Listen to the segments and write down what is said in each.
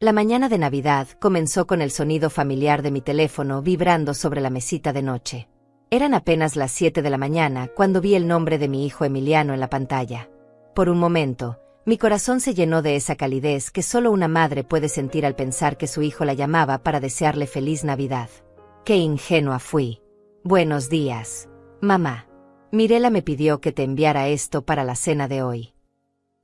La mañana de Navidad comenzó con el sonido familiar de mi teléfono vibrando sobre la mesita de noche. Eran apenas las 7 de la mañana cuando vi el nombre de mi hijo Emiliano en la pantalla. Por un momento, mi corazón se llenó de esa calidez que solo una madre puede sentir al pensar que su hijo la llamaba para desearle feliz Navidad. ¡Qué ingenua fui! Buenos días, mamá. Mirela me pidió que te enviara esto para la cena de hoy.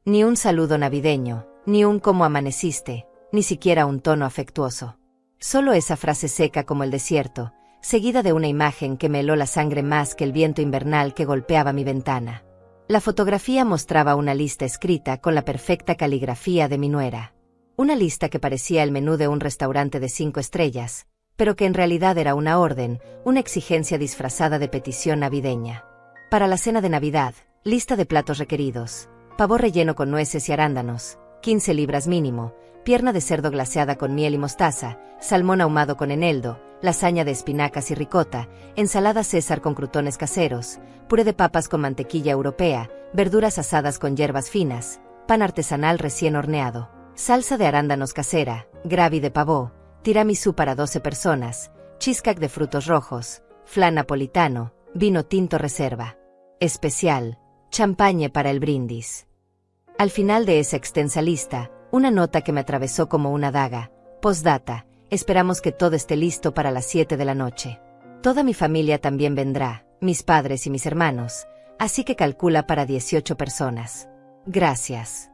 Ni un saludo navideño, ni un ¿cómo amaneciste?, ni siquiera un tono afectuoso. Solo esa frase seca como el desierto, seguida de una imagen que me heló la sangre más que el viento invernal que golpeaba mi ventana. La fotografía mostraba una lista escrita con la perfecta caligrafía de mi nuera. Una lista que parecía el menú de un restaurante de 5 estrellas, pero que en realidad era una orden, una exigencia disfrazada de petición navideña. Para la cena de Navidad, lista de platos requeridos: pavo relleno con nueces y arándanos, 15 libras mínimo, pierna de cerdo glaseada con miel y mostaza, salmón ahumado con eneldo, lasaña de espinacas y ricota, ensalada César con crutones caseros, puré de papas con mantequilla europea, verduras asadas con hierbas finas, pan artesanal recién horneado, salsa de arándanos casera, gravy de pavó, tiramisú para 12 personas, cheesecake de frutos rojos, flan napolitano, vino tinto reserva. Especial, champagne para el brindis. Al final de esa extensa lista, una nota que me atravesó como una daga: postdata, esperamos que todo esté listo para las 7 de la noche. Toda mi familia también vendrá, mis padres y mis hermanos, así que calcula para 18 personas. Gracias.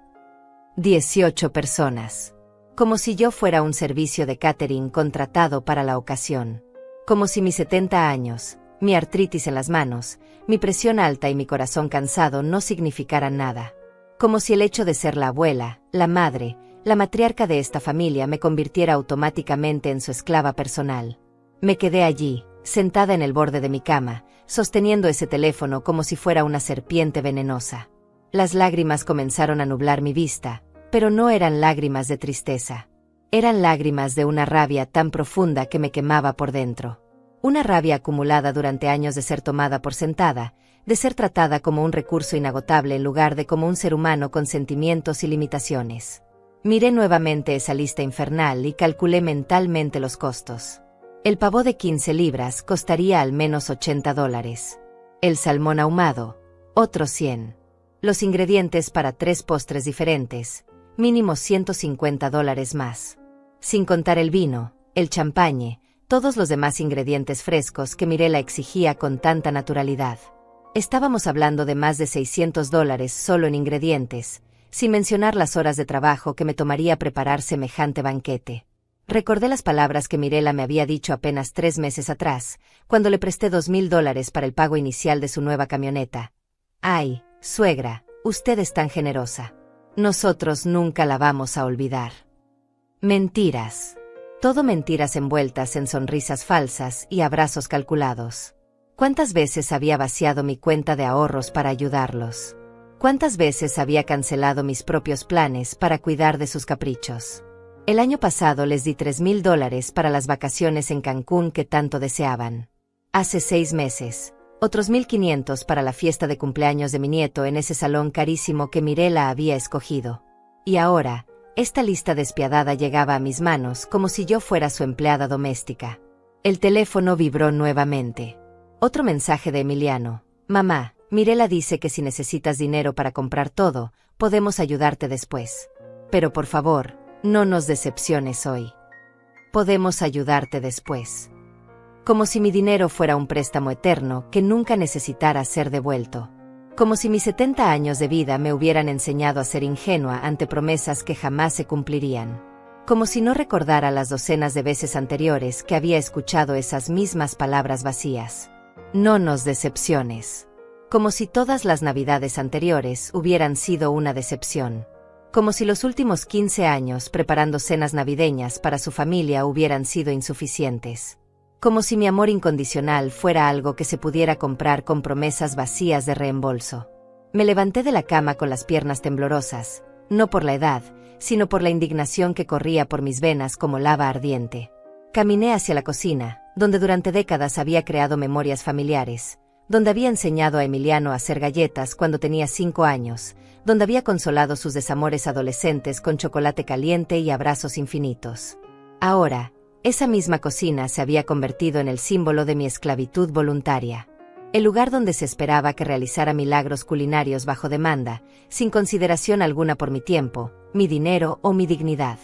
18 personas. Como si yo fuera un servicio de catering contratado para la ocasión. Como si mis 70 años, mi artritis en las manos, mi presión alta y mi corazón cansado no significaran nada. Como si el hecho de ser la abuela, la madre, la matriarca de esta familia me convirtiera automáticamente en su esclava personal. Me quedé allí, sentada en el borde de mi cama, sosteniendo ese teléfono como si fuera una serpiente venenosa. Las lágrimas comenzaron a nublar mi vista, pero no eran lágrimas de tristeza. Eran lágrimas de una rabia tan profunda que me quemaba por dentro. Una rabia acumulada durante años de ser tomada por sentada, de ser tratada como un recurso inagotable en lugar de como un ser humano con sentimientos y limitaciones. Miré nuevamente esa lista infernal y calculé mentalmente los costos. El pavó de 15 libras costaría al menos $80. El salmón ahumado, otros 100. Los ingredientes para 3 postres diferentes, mínimo $150 más. Sin contar el vino, el champagne, todos los demás ingredientes frescos que Mirela exigía con tanta naturalidad. Estábamos hablando de más de $600 solo en ingredientes, sin mencionar las horas de trabajo que me tomaría preparar semejante banquete. Recordé las palabras que Mirela me había dicho apenas 3 meses atrás, cuando le presté $2,000 para el pago inicial de su nueva camioneta. Ay, suegra, usted es tan generosa. Nosotros nunca la vamos a olvidar. Mentiras. Todo mentiras envueltas en sonrisas falsas y abrazos calculados. ¿Cuántas veces había vaciado mi cuenta de ahorros para ayudarlos? ¿Cuántas veces había cancelado mis propios planes para cuidar de sus caprichos? El año pasado les di $3,000 para las vacaciones en Cancún que tanto deseaban. Hace 6 meses, otros 1,500 para la fiesta de cumpleaños de mi nieto en ese salón carísimo que Mirela había escogido. Y ahora, esta lista despiadada llegaba a mis manos como si yo fuera su empleada doméstica. El teléfono vibró nuevamente. Otro mensaje de Emiliano: mamá, Mirela dice que si necesitas dinero para comprar todo, podemos ayudarte después. Pero por favor, no nos decepciones hoy. Podemos ayudarte después. Como si mi dinero fuera un préstamo eterno que nunca necesitara ser devuelto. Como si mis 70 años de vida me hubieran enseñado a ser ingenua ante promesas que jamás se cumplirían. Como si no recordara las docenas de veces anteriores que había escuchado esas mismas palabras vacías. No nos decepciones. Como si todas las navidades anteriores hubieran sido una decepción. Como si los últimos 15 años preparando cenas navideñas para su familia hubieran sido insuficientes. Como si mi amor incondicional fuera algo que se pudiera comprar con promesas vacías de reembolso. Me levanté de la cama con las piernas temblorosas, no por la edad, sino por la indignación que corría por mis venas como lava ardiente. Caminé hacia la cocina, donde durante décadas había creado memorias familiares, donde había enseñado a Emiliano a hacer galletas cuando tenía 5 años, donde había consolado sus desamores adolescentes con chocolate caliente y abrazos infinitos. Ahora, esa misma cocina se había convertido en el símbolo de mi esclavitud voluntaria. El lugar donde se esperaba que realizara milagros culinarios bajo demanda, sin consideración alguna por mi tiempo, mi dinero o mi dignidad.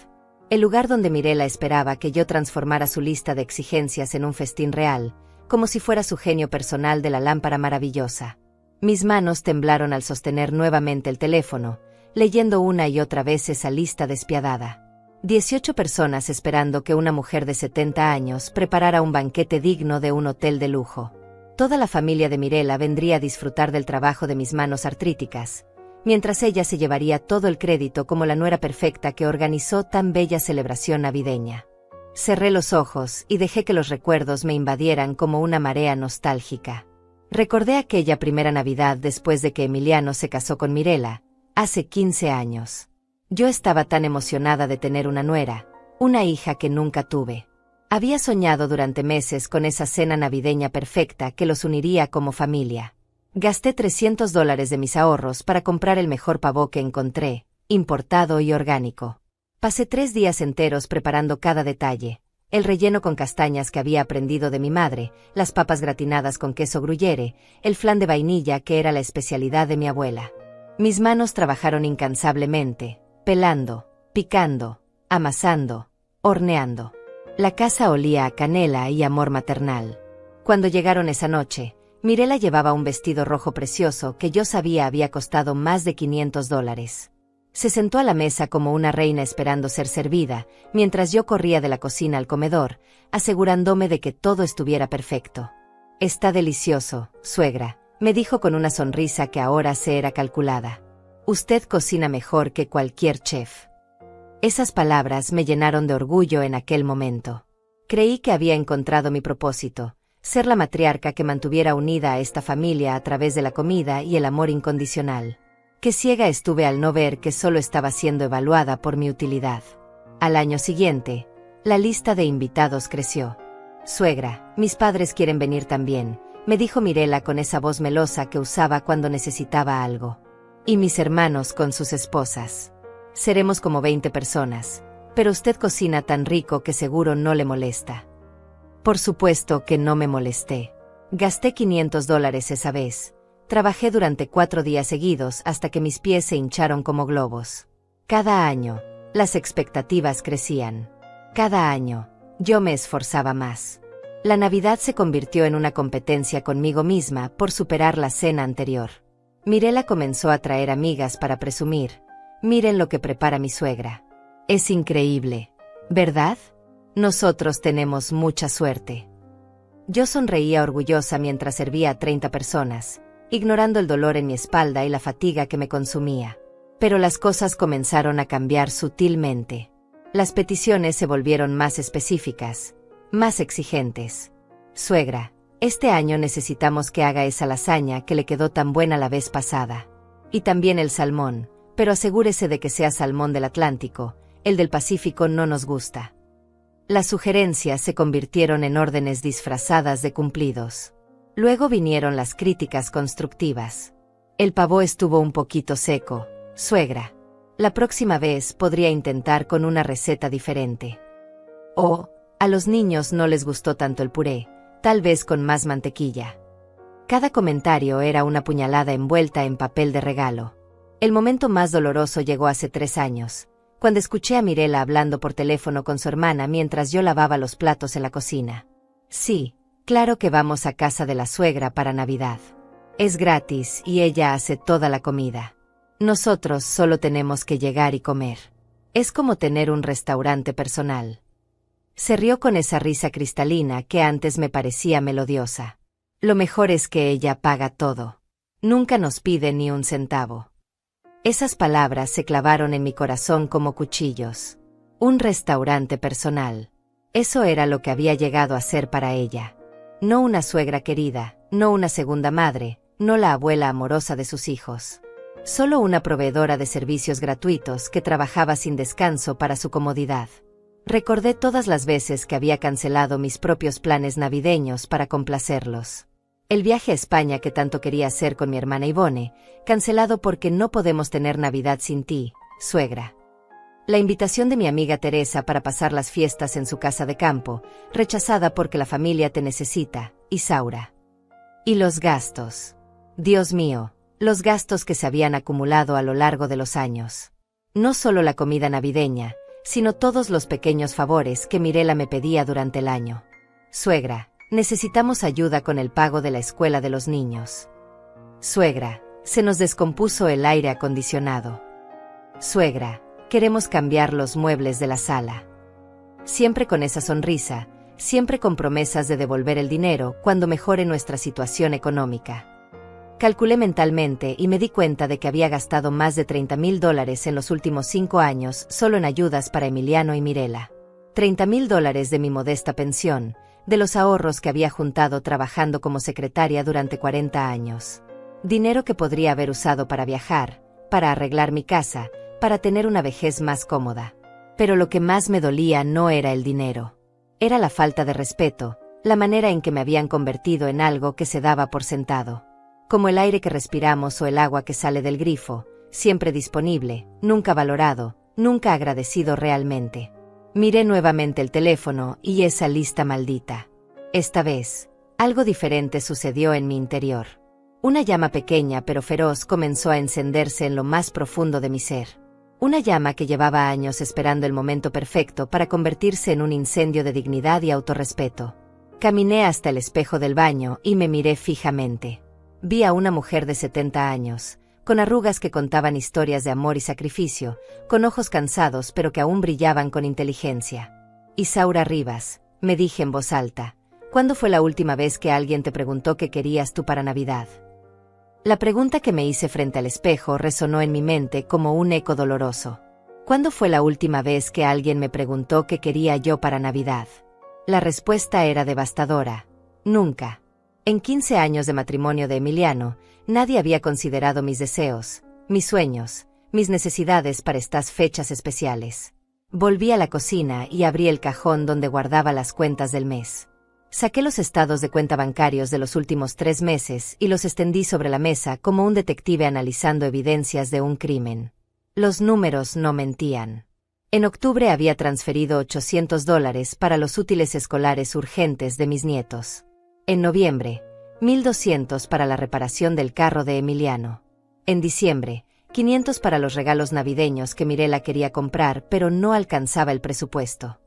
El lugar donde Mirela esperaba que yo transformara su lista de exigencias en un festín real, como si fuera su genio personal de la lámpara maravillosa. Mis manos temblaron al sostener nuevamente el teléfono, leyendo una y otra vez esa lista despiadada. 18 personas esperando que una mujer de 70 años preparara un banquete digno de un hotel de lujo. Toda la familia de Mirela vendría a disfrutar del trabajo de mis manos artríticas, mientras ella se llevaría todo el crédito como la nuera perfecta que organizó tan bella celebración navideña. Cerré los ojos y dejé que los recuerdos me invadieran como una marea nostálgica. Recordé aquella primera Navidad después de que Emiliano se casó con Mirela, hace 15 años. Yo estaba tan emocionada de tener una nuera, una hija que nunca tuve. Había soñado durante meses con esa cena navideña perfecta que los uniría como familia. Gasté $300 de mis ahorros para comprar el mejor pavó que encontré, importado y orgánico. Pasé 3 días enteros preparando cada detalle: el relleno con castañas que había aprendido de mi madre, las papas gratinadas con queso gruyere, el flan de vainilla que era la especialidad de mi abuela. Mis manos trabajaron incansablemente, pelando, picando, amasando, horneando. La casa olía a canela y amor maternal. Cuando llegaron esa noche, Mirela llevaba un vestido rojo precioso que yo sabía había costado más de $500. Se sentó a la mesa como una reina esperando ser servida, mientras yo corría de la cocina al comedor, asegurándome de que todo estuviera perfecto. «Está delicioso, suegra», me dijo con una sonrisa que ahora se era calculada. «Usted cocina mejor que cualquier chef». Esas palabras me llenaron de orgullo en aquel momento. Creí que había encontrado mi propósito: ser la matriarca que mantuviera unida a esta familia a través de la comida y el amor incondicional. Qué ciega estuve al no ver que solo estaba siendo evaluada por mi utilidad. Al año siguiente, la lista de invitados creció. «Suegra, mis padres quieren venir también», me dijo Mirela con esa voz melosa que usaba cuando necesitaba algo. «Y mis hermanos con sus esposas. Seremos como 20 personas, pero usted cocina tan rico que seguro no le molesta». Por supuesto que no me molesté. Gasté $500 esa vez. Trabajé durante 4 días seguidos hasta que mis pies se hincharon como globos. Cada año, las expectativas crecían. Cada año, yo me esforzaba más. La Navidad se convirtió en una competencia conmigo misma por superar la cena anterior. Mirela comenzó a traer amigas para presumir: «Miren lo que prepara mi suegra. Es increíble, ¿verdad? Nosotros tenemos mucha suerte». Yo sonreía orgullosa mientras servía a 30 personas, ignorando el dolor en mi espalda y la fatiga que me consumía. Pero las cosas comenzaron a cambiar sutilmente. Las peticiones se volvieron más específicas, más exigentes. «Suegra, este año necesitamos que haga esa lasaña que le quedó tan buena la vez pasada. Y también el salmón, pero asegúrese de que sea salmón del Atlántico, el del Pacífico no nos gusta». Las sugerencias se convirtieron en órdenes disfrazadas de cumplidos. Luego vinieron las críticas constructivas. «El pavó estuvo un poquito seco, suegra. La próxima vez podría intentar con una receta diferente». O, «A los niños no les gustó tanto el puré, tal vez con más mantequilla». Cada comentario era una puñalada envuelta en papel de regalo. El momento más doloroso llegó hace 3 años, cuando escuché a Mirela hablando por teléfono con su hermana mientras yo lavaba los platos en la cocina. «Sí, claro que vamos a casa de la suegra para Navidad. Es gratis y ella hace toda la comida. Nosotros solo tenemos que llegar y comer. Es como tener un restaurante personal». Se rió con esa risa cristalina que antes me parecía melodiosa. «Lo mejor es que ella paga todo. Nunca nos pide ni un centavo». Esas palabras se clavaron en mi corazón como cuchillos. Un restaurante personal. Eso era lo que había llegado a ser para ella. No una suegra querida, no una segunda madre, no la abuela amorosa de sus hijos. Solo una proveedora de servicios gratuitos que trabajaba sin descanso para su comodidad. Recordé todas las veces que había cancelado mis propios planes navideños para complacerlos. El viaje a España que tanto quería hacer con mi hermana Ivone, cancelado porque no podemos tener Navidad sin ti, suegra. La invitación de mi amiga Teresa para pasar las fiestas en su casa de campo, rechazada porque la familia te necesita, Isaura. Y los gastos. Dios mío, los gastos que se habían acumulado a lo largo de los años. No solo la comida navideña, sino todos los pequeños favores que Mirela me pedía durante el año. Suegra, necesitamos ayuda con el pago de la escuela de los niños. Suegra, se nos descompuso el aire acondicionado. Suegra, queremos cambiar los muebles de la sala. Siempre con esa sonrisa, siempre con promesas de devolver el dinero cuando mejore nuestra situación económica. Calculé mentalmente y me di cuenta de que había gastado más de $30,000 en los últimos 5 años solo en ayudas para Emiliano y Mirela. $30,000 de mi modesta pensión, de los ahorros que había juntado trabajando como secretaria durante 40 años. Dinero que podría haber usado para viajar, para arreglar mi casa, para tener una vejez más cómoda. Pero lo que más me dolía no era el dinero. Era la falta de respeto, la manera en que me habían convertido en algo que se daba por sentado. Como el aire que respiramos o el agua que sale del grifo, siempre disponible, nunca valorado, nunca agradecido realmente. Miré nuevamente el teléfono y esa lista maldita. Esta vez, algo diferente sucedió en mi interior. Una llama pequeña pero feroz comenzó a encenderse en lo más profundo de mi ser. Una llama que llevaba años esperando el momento perfecto para convertirse en un incendio de dignidad y autorrespeto. Caminé hasta el espejo del baño y me miré fijamente. Vi a una mujer de 70 años, con arrugas que contaban historias de amor y sacrificio, con ojos cansados pero que aún brillaban con inteligencia. Isaura Rivas, me dije en voz alta, ¿cuándo fue la última vez que alguien te preguntó qué querías tú para Navidad? La pregunta que me hice frente al espejo resonó en mi mente como un eco doloroso. ¿Cuándo fue la última vez que alguien me preguntó qué quería yo para Navidad? La respuesta era devastadora. Nunca. En 15 años de matrimonio de Emiliano, nadie había considerado mis deseos, mis sueños, mis necesidades para estas fechas especiales. Volví a la cocina y abrí el cajón donde guardaba las cuentas del mes. Saqué los estados de cuenta bancarios de los últimos 3 meses y los extendí sobre la mesa como un detective analizando evidencias de un crimen. Los números no mentían. En octubre había transferido $800 para los útiles escolares urgentes de mis nietos. En noviembre, 1,200 para la reparación del carro de Emiliano. En diciembre, 500 para los regalos navideños que Mirela quería comprar pero no alcanzaba el presupuesto.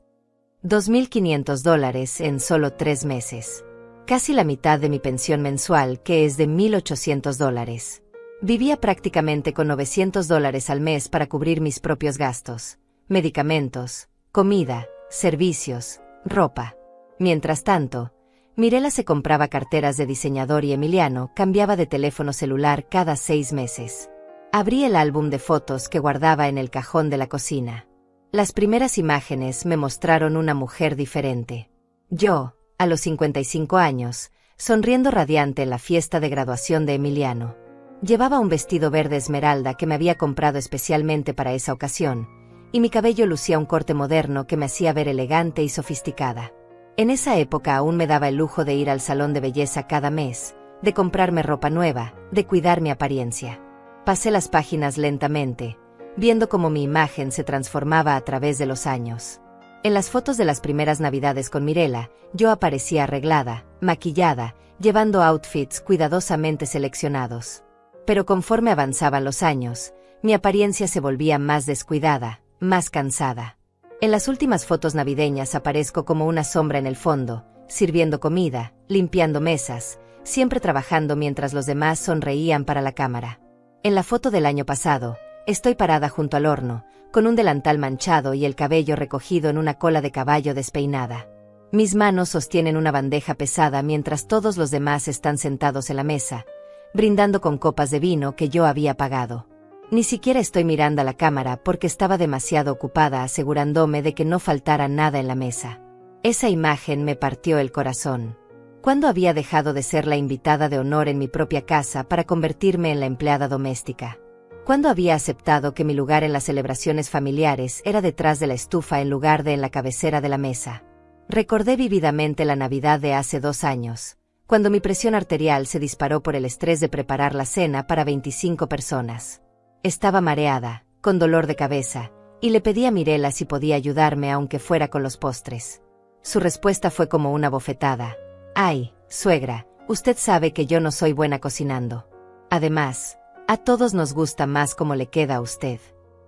$2,500 en solo 3 meses. Casi la mitad de mi pensión mensual, que es de $1,800. Vivía prácticamente con $900 al mes para cubrir mis propios gastos, medicamentos, comida, servicios, ropa. Mientras tanto, Mirela se compraba carteras de diseñador y Emiliano cambiaba de teléfono celular cada 6 meses. Abrí el álbum de fotos que guardaba en el cajón de la cocina. Las primeras imágenes me mostraron una mujer diferente. Yo, a los 55 años, sonriendo radiante en la fiesta de graduación de Emiliano. Llevaba un vestido verde esmeralda que me había comprado especialmente para esa ocasión, y mi cabello lucía un corte moderno que me hacía ver elegante y sofisticada. En esa época aún me daba el lujo de ir al salón de belleza cada mes, de comprarme ropa nueva, de cuidar mi apariencia. Pasé las páginas lentamente, viendo cómo mi imagen se transformaba a través de los años. En las fotos de las primeras Navidades con Mirela, yo aparecía arreglada, maquillada, llevando outfits cuidadosamente seleccionados. Pero conforme avanzaban los años, mi apariencia se volvía más descuidada, más cansada. En las últimas fotos navideñas aparezco como una sombra en el fondo, sirviendo comida, limpiando mesas, siempre trabajando mientras los demás sonreían para la cámara. En la foto del año pasado, estoy parada junto al horno, con un delantal manchado y el cabello recogido en una cola de caballo despeinada. Mis manos sostienen una bandeja pesada mientras todos los demás están sentados en la mesa, brindando con copas de vino que yo había pagado. Ni siquiera estoy mirando a la cámara porque estaba demasiado ocupada asegurándome de que no faltara nada en la mesa. Esa imagen me partió el corazón. ¿Cuándo había dejado de ser la invitada de honor en mi propia casa para convertirme en la empleada doméstica? ¿Cuándo había aceptado que mi lugar en las celebraciones familiares era detrás de la estufa en lugar de en la cabecera de la mesa? Recordé vívidamente la Navidad de hace 2 años, cuando mi presión arterial se disparó por el estrés de preparar la cena para 25 personas. Estaba mareada, con dolor de cabeza, y le pedí a Mirela si podía ayudarme aunque fuera con los postres. Su respuesta fue como una bofetada. «Ay, suegra, usted sabe que yo no soy buena cocinando. Además, a todos nos gusta más como le queda a usted.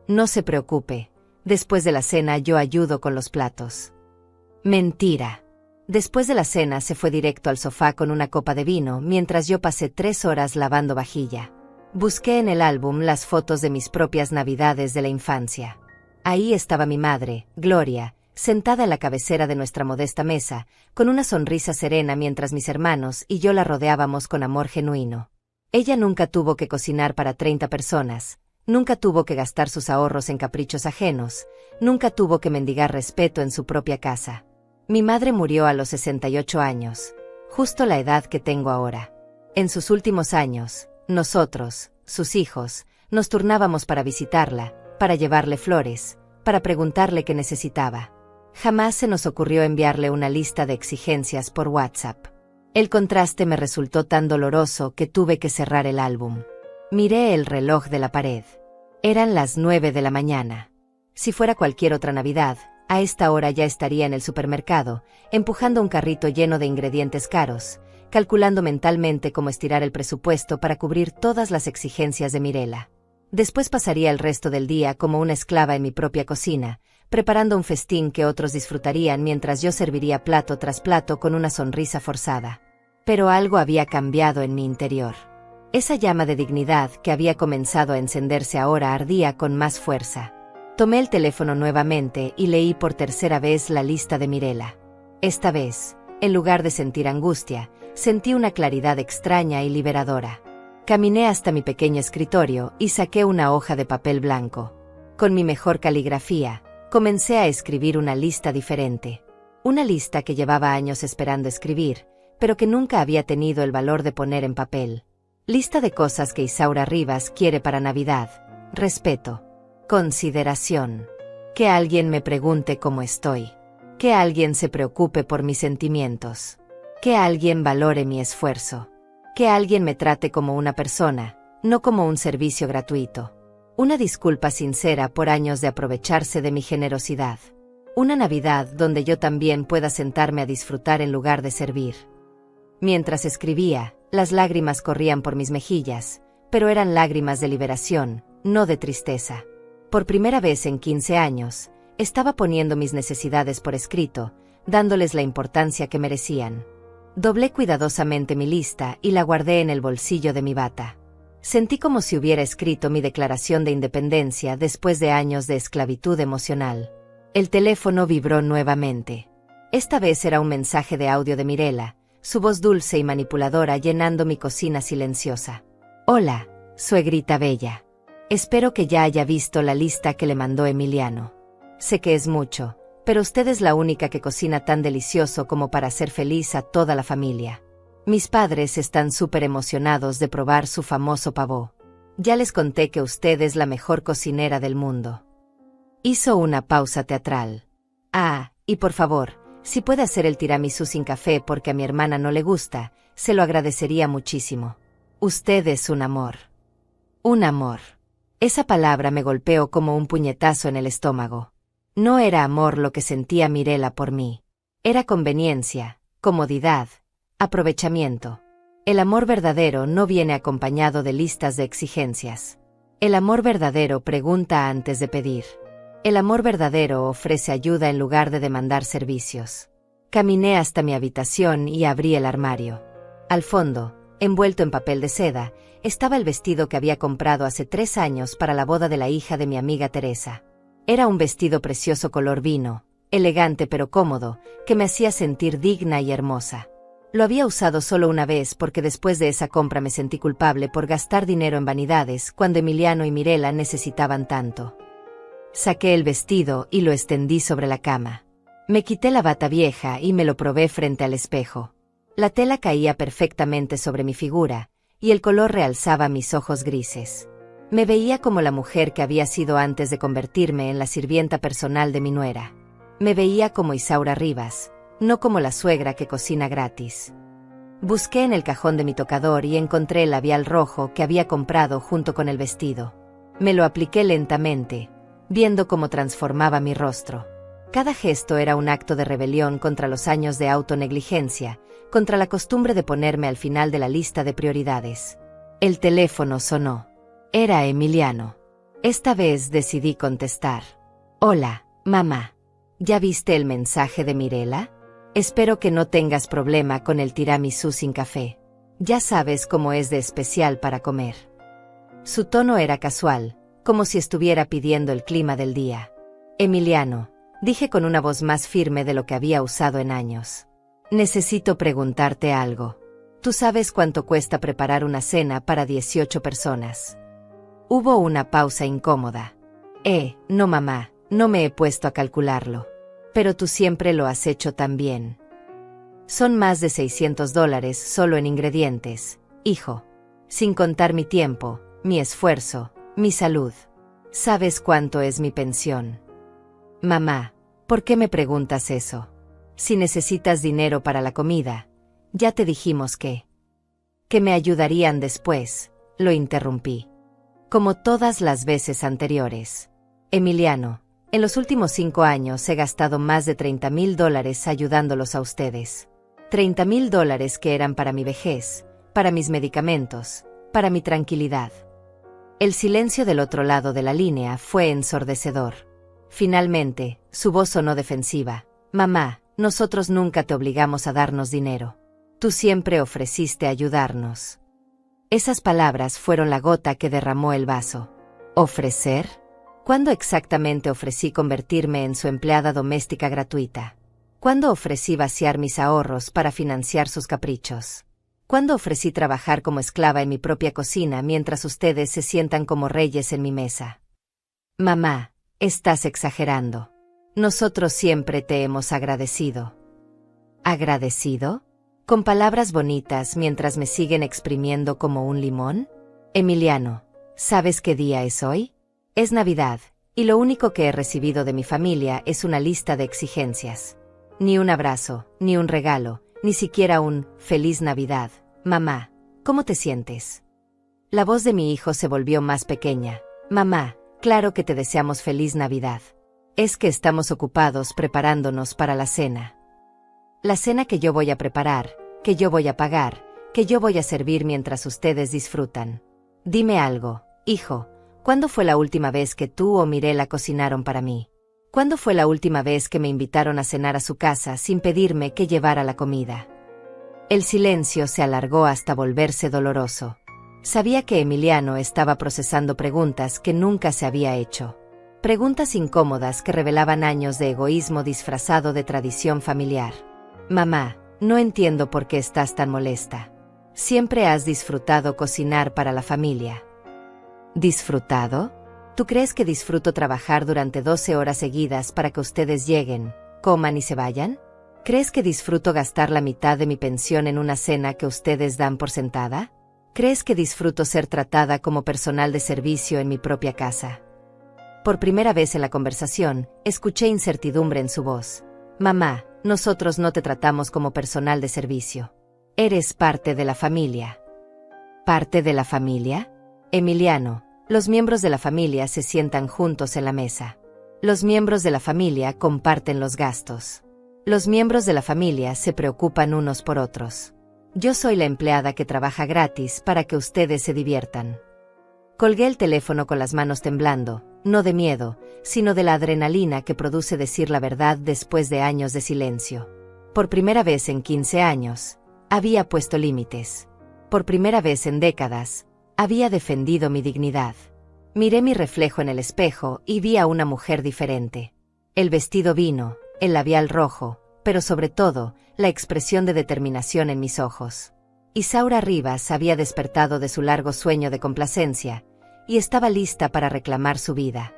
No se preocupe, después de la cena yo ayudo con los platos». Mentira. Después de la cena se fue directo al sofá con una copa de vino mientras yo pasé 3 horas lavando vajilla. Busqué en el álbum las fotos de mis propias navidades de la infancia. Ahí estaba mi madre, Gloria, sentada en la cabecera de nuestra modesta mesa, con una sonrisa serena mientras mis hermanos y yo la rodeábamos con amor genuino. Ella nunca tuvo que cocinar para 30 personas, nunca tuvo que gastar sus ahorros en caprichos ajenos, nunca tuvo que mendigar respeto en su propia casa. Mi madre murió a los 68 años, justo la edad que tengo ahora. En sus últimos años, nosotros, sus hijos, nos turnábamos para visitarla, para llevarle flores, para preguntarle qué necesitaba. Jamás se nos ocurrió enviarle una lista de exigencias por WhatsApp. El contraste me resultó tan doloroso que tuve que cerrar el álbum. Miré el reloj de la pared. Eran las 9 de la mañana. Si fuera cualquier otra Navidad, a esta hora ya estaría en el supermercado, empujando un carrito lleno de ingredientes caros, calculando mentalmente cómo estirar el presupuesto para cubrir todas las exigencias de Mirela. Después pasaría el resto del día como una esclava en mi propia cocina, preparando un festín que otros disfrutarían mientras yo serviría plato tras plato con una sonrisa forzada. Pero algo había cambiado en mi interior. Esa llama de dignidad que había comenzado a encenderse ahora ardía con más fuerza. Tomé el teléfono nuevamente y leí por tercera vez la lista de Mirela. Esta vez, en lugar de sentir angustia, sentí una claridad extraña y liberadora. Caminé hasta mi pequeño escritorio y saqué una hoja de papel blanco. Con mi mejor caligrafía, comencé a escribir una lista diferente. Una lista que llevaba años esperando escribir, pero que nunca había tenido el valor de poner en papel. Lista de cosas que Isaura Rivas quiere para Navidad. Respeto. Consideración. Que alguien me pregunte cómo estoy. Que alguien se preocupe por mis sentimientos. Que alguien valore mi esfuerzo. Que alguien me trate como una persona, no como un servicio gratuito. Una disculpa sincera por años de aprovecharse de mi generosidad. Una Navidad donde yo también pueda sentarme a disfrutar en lugar de servir. Mientras escribía, las lágrimas corrían por mis mejillas, pero eran lágrimas de liberación, no de tristeza. Por primera vez en 15 años, estaba poniendo mis necesidades por escrito, dándoles la importancia que merecían. Doblé cuidadosamente mi lista y la guardé en el bolsillo de mi bata. Sentí como si hubiera escrito mi declaración de independencia después de años de esclavitud emocional. El teléfono vibró nuevamente. Esta vez era un mensaje de audio de Mirela, su voz dulce y manipuladora llenando mi cocina silenciosa. «Hola, suegrita bella. Espero que ya haya visto la lista que le mandó Emiliano. Sé que es mucho, pero usted es la única que cocina tan delicioso como para hacer feliz a toda la familia. Mis padres están súper emocionados de probar su famoso pavó. Ya les conté que usted es la mejor cocinera del mundo». Hizo una pausa teatral. «Ah, y por favor, si puede hacer el tiramisú sin café porque a mi hermana no le gusta, se lo agradecería muchísimo. Usted es un amor». Un amor. Esa palabra me golpeó como un puñetazo en el estómago. No era amor lo que sentía Mirela por mí. Era conveniencia, comodidad, aprovechamiento. El amor verdadero no viene acompañado de listas de exigencias. El amor verdadero pregunta antes de pedir. El amor verdadero ofrece ayuda en lugar de demandar servicios. Caminé hasta mi habitación y abrí el armario. Al fondo, envuelto en papel de seda, estaba el vestido que había comprado hace 3 años para la boda de la hija de mi amiga Teresa. Era un vestido precioso color vino, elegante pero cómodo, que me hacía sentir digna y hermosa. Lo había usado solo una vez porque después de esa compra me sentí culpable por gastar dinero en vanidades cuando Emiliano y Mirela necesitaban tanto. Saqué el vestido y lo extendí sobre la cama. Me quité la bata vieja y me lo probé frente al espejo. La tela caía perfectamente sobre mi figura, y el color realzaba mis ojos grises. Me veía como la mujer que había sido antes de convertirme en la sirvienta personal de mi nuera. Me veía como Isaura Rivas, no como la suegra que cocina gratis. Busqué en el cajón de mi tocador y encontré el labial rojo que había comprado junto con el vestido. Me lo apliqué lentamente, viendo cómo transformaba mi rostro. Cada gesto era un acto de rebelión contra los años de autonegligencia, contra la costumbre de ponerme al final de la lista de prioridades. El teléfono sonó. Era Emiliano. Esta vez decidí contestar. Hola, mamá. ¿Ya viste el mensaje de Mirela? Espero que no tengas problema con el tiramisú sin café. Ya sabes cómo es de especial para comer. Su tono era casual, como si estuviera pidiendo el clima del día. Emiliano, dije con una voz más firme de lo que había usado en años. Necesito preguntarte algo. ¿Tú sabes cuánto cuesta preparar una cena para 18 personas? Hubo una pausa incómoda. No mamá, no me he puesto a calcularlo. Pero tú siempre lo has hecho tan bien. Son más de $600 solo en ingredientes, hijo. Sin contar mi tiempo, mi esfuerzo, mi salud. ¿Sabes cuánto es mi pensión? Mamá, ¿por qué me preguntas eso? Si necesitas dinero para la comida, ya te dijimos que me ayudarían después, lo interrumpí. Como todas las veces anteriores. Emiliano, en los últimos 5 años he gastado más de $30,000 ayudándolos a ustedes. $30,000 que eran para mi vejez, para mis medicamentos, para mi tranquilidad. El silencio del otro lado de la línea fue ensordecedor. Finalmente, su voz sonó defensiva. Mamá, nosotros nunca te obligamos a darnos dinero. Tú siempre ofreciste ayudarnos. Esas palabras fueron la gota que derramó el vaso. ¿Ofrecer? ¿Cuándo exactamente ofrecí convertirme en su empleada doméstica gratuita? ¿Cuándo ofrecí vaciar mis ahorros para financiar sus caprichos? ¿Cuándo ofrecí trabajar como esclava en mi propia cocina mientras ustedes se sientan como reyes en mi mesa? Mamá, estás exagerando. Nosotros siempre te hemos agradecido. ¿Agradecido? ¿Con palabras bonitas mientras me siguen exprimiendo como un limón? Emiliano, ¿sabes qué día es hoy? Es Navidad, y lo único que he recibido de mi familia es una lista de exigencias. Ni un abrazo, ni un regalo, ni siquiera un «Feliz Navidad». Mamá, ¿cómo te sientes? La voz de mi hijo se volvió más pequeña. Mamá, claro que te deseamos Feliz Navidad. Es que estamos ocupados preparándonos para la cena. La cena que yo voy a preparar, que yo voy a pagar, que yo voy a servir mientras ustedes disfrutan. Dime algo, hijo, ¿cuándo fue la última vez que tú o Mirela cocinaron para mí? ¿Cuándo fue la última vez que me invitaron a cenar a su casa sin pedirme que llevara la comida? El silencio se alargó hasta volverse doloroso. Sabía que Emiliano estaba procesando preguntas que nunca se había hecho. Preguntas incómodas que revelaban años de egoísmo disfrazado de tradición familiar. Mamá, no entiendo por qué estás tan molesta. Siempre has disfrutado cocinar para la familia. ¿Disfrutado? ¿Tú crees que disfruto trabajar durante 12 horas seguidas para que ustedes lleguen, coman y se vayan? ¿Crees que disfruto gastar la mitad de mi pensión en una cena que ustedes dan por sentada? ¿Crees que disfruto ser tratada como personal de servicio en mi propia casa? Por primera vez en la conversación, escuché incertidumbre en su voz. Mamá, nosotros no te tratamos como personal de servicio. Eres parte de la familia. ¿Parte de la familia? Emiliano, los miembros de la familia se sientan juntos en la mesa. Los miembros de la familia comparten los gastos. Los miembros de la familia se preocupan unos por otros. Yo soy la empleada que trabaja gratis para que ustedes se diviertan. Colgué el teléfono con las manos temblando, no de miedo, sino de la adrenalina que produce decir la verdad después de años de silencio. Por primera vez en 15 años, había puesto límites. Por primera vez en décadas, había defendido mi dignidad. Miré mi reflejo en el espejo y vi a una mujer diferente. El vestido vino, el labial rojo, pero sobre todo, la expresión de determinación en mis ojos. Isaura Rivas había despertado de su largo sueño de complacencia, y estaba lista para reclamar su vida.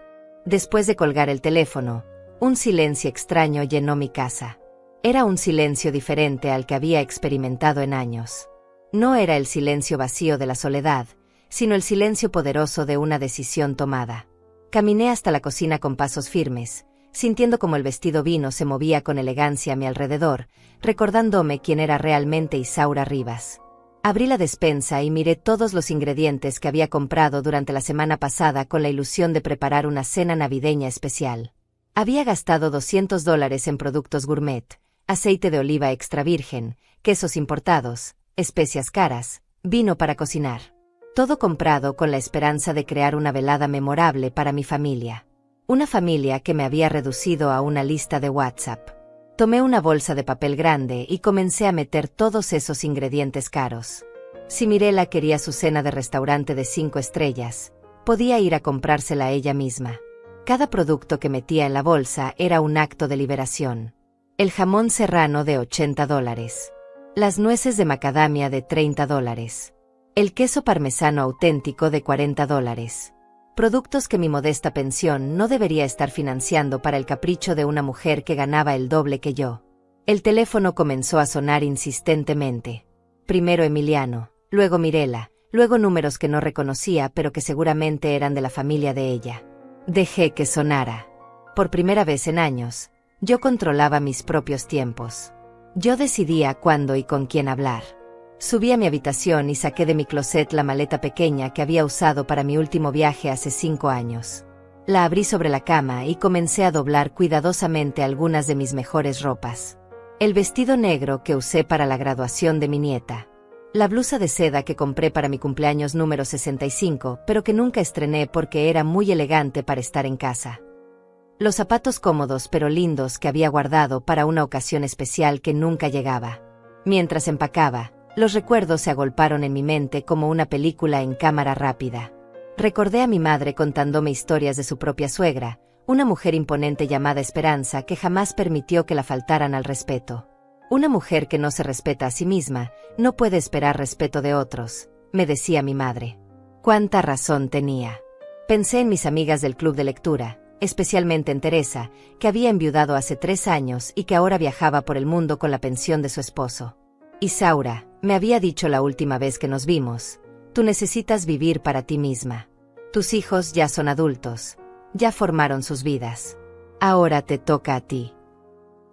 Después de colgar el teléfono, un silencio extraño llenó mi casa. Era un silencio diferente al que había experimentado en años. No era el silencio vacío de la soledad, sino el silencio poderoso de una decisión tomada. Caminé hasta la cocina con pasos firmes, sintiendo como el vestido vino se movía con elegancia a mi alrededor, recordándome quién era realmente Isaura Rivas. Abrí la despensa y miré todos los ingredientes que había comprado durante la semana pasada con la ilusión de preparar una cena navideña especial. Había gastado $200 en productos gourmet, aceite de oliva extra virgen, quesos importados, especias caras, vino para cocinar. Todo comprado con la esperanza de crear una velada memorable para mi familia. Una familia que me había reducido a una lista de WhatsApp. Tomé una bolsa de papel grande y comencé a meter todos esos ingredientes caros. Si Mirela quería su cena de restaurante de 5 estrellas, podía ir a comprársela ella misma. Cada producto que metía en la bolsa era un acto de liberación. El jamón serrano de $80. Las nueces de macadamia de $30. El queso parmesano auténtico de $40. Productos que mi modesta pensión no debería estar financiando para el capricho de una mujer que ganaba el doble que yo. El teléfono comenzó a sonar insistentemente. Primero Emiliano, luego Mirela, luego números que no reconocía pero que seguramente eran de la familia de ella. Dejé que sonara. Por primera vez en años, yo controlaba mis propios tiempos. Yo decidía cuándo y con quién hablar. Subí a mi habitación y saqué de mi closet la maleta pequeña que había usado para mi último viaje hace 5 años. La abrí sobre la cama y comencé a doblar cuidadosamente algunas de mis mejores ropas. El vestido negro que usé para la graduación de mi nieta. La blusa de seda que compré para mi cumpleaños número 65, pero que nunca estrené porque era muy elegante para estar en casa. Los zapatos cómodos pero lindos que había guardado para una ocasión especial que nunca llegaba. Mientras empacaba, los recuerdos se agolparon en mi mente como una película en cámara rápida. Recordé a mi madre contándome historias de su propia suegra, una mujer imponente llamada Esperanza que jamás permitió que la faltaran al respeto. Una mujer que no se respeta a sí misma, no puede esperar respeto de otros, me decía mi madre. Cuánta razón tenía. Pensé en mis amigas del club de lectura, especialmente en Teresa, que había enviudado hace 3 años y que ahora viajaba por el mundo con la pensión de su esposo. Isaura, me había dicho la última vez que nos vimos, tú necesitas vivir para ti misma. Tus hijos ya son adultos, ya formaron sus vidas. Ahora te toca a ti.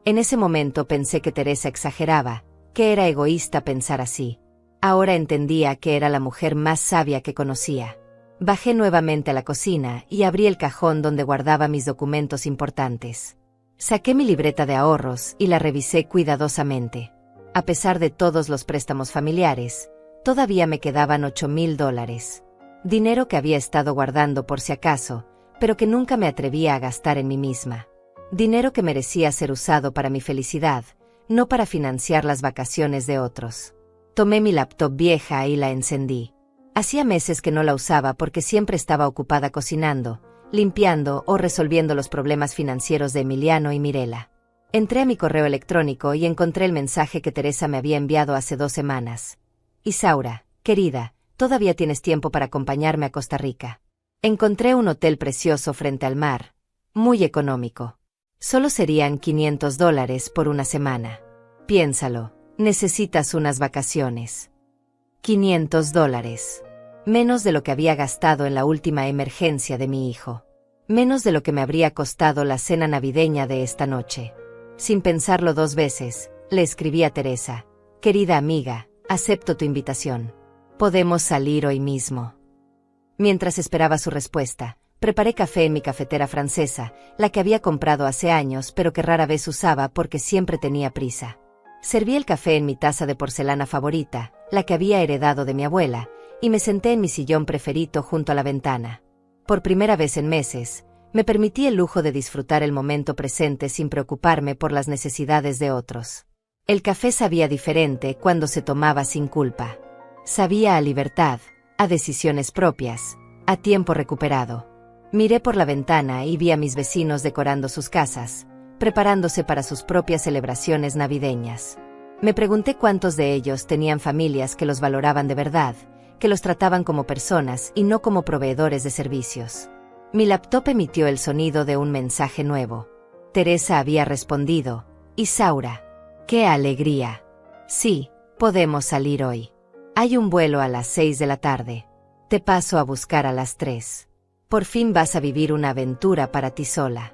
En ese momento pensé que Teresa exageraba, que era egoísta pensar así. Ahora entendía que era la mujer más sabia que conocía. Bajé nuevamente a la cocina y abrí el cajón donde guardaba mis documentos importantes. Saqué mi libreta de ahorros y la revisé cuidadosamente. A pesar de todos los préstamos familiares, todavía me quedaban $8,000. Dinero que había estado guardando por si acaso, pero que nunca me atrevía a gastar en mí misma. Dinero que merecía ser usado para mi felicidad, no para financiar las vacaciones de otros. Tomé mi laptop vieja y la encendí. Hacía meses que no la usaba porque siempre estaba ocupada cocinando, limpiando o resolviendo los problemas financieros de Emiliano y Mirela. Entré a mi correo electrónico y encontré el mensaje que Teresa me había enviado hace 2 semanas. Isaura, querida, todavía tienes tiempo para acompañarme a Costa Rica. Encontré un hotel precioso frente al mar, muy económico. Solo serían $500 por una semana. Piénsalo, necesitas unas vacaciones. $500. Menos de lo que había gastado en la última emergencia de mi hijo. Menos de lo que me habría costado la cena navideña de esta noche. Sin pensarlo 2 veces, le escribí a Teresa. Querida amiga, acepto tu invitación. Podemos salir hoy mismo. Mientras esperaba su respuesta, preparé café en mi cafetera francesa, la que había comprado hace años pero que rara vez usaba porque siempre tenía prisa. Serví el café en mi taza de porcelana favorita, la que había heredado de mi abuela, y me senté en mi sillón preferido junto a la ventana. Por primera vez en meses, me permití el lujo de disfrutar el momento presente sin preocuparme por las necesidades de otros. El café sabía diferente cuando se tomaba sin culpa. Sabía a libertad, a decisiones propias, a tiempo recuperado. Miré por la ventana y vi a mis vecinos decorando sus casas, preparándose para sus propias celebraciones navideñas. Me pregunté cuántos de ellos tenían familias que los valoraban de verdad, que los trataban como personas y no como proveedores de servicios. Mi laptop emitió el sonido de un mensaje nuevo. Teresa había respondido. Isaura. ¡Qué alegría! Sí, podemos salir hoy. Hay un vuelo a las 6 de la tarde. Te paso a buscar a las 3. Por fin vas a vivir una aventura para ti sola.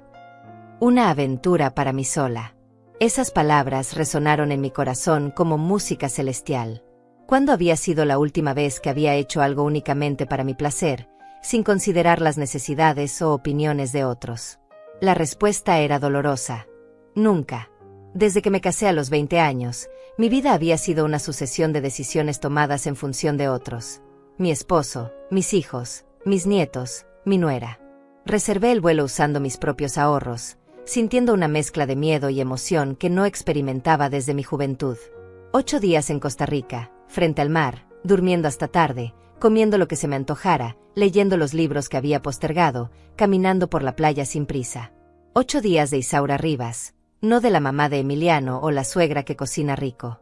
Una aventura para mí sola. Esas palabras resonaron en mi corazón como música celestial. ¿Cuándo había sido la última vez que había hecho algo únicamente para mi placer, sin considerar las necesidades o opiniones de otros? La respuesta era dolorosa. Nunca. Desde que me casé a los 20 años, mi vida había sido una sucesión de decisiones tomadas en función de otros. Mi esposo, mis hijos, mis nietos, mi nuera. Reservé el vuelo usando mis propios ahorros, sintiendo una mezcla de miedo y emoción que no experimentaba desde mi juventud. 8 días en Costa Rica, frente al mar, durmiendo hasta tarde, comiendo lo que se me antojara, leyendo los libros que había postergado, caminando por la playa sin prisa. 8 días de Isaura Rivas, no de la mamá de Emiliano o la suegra que cocina rico.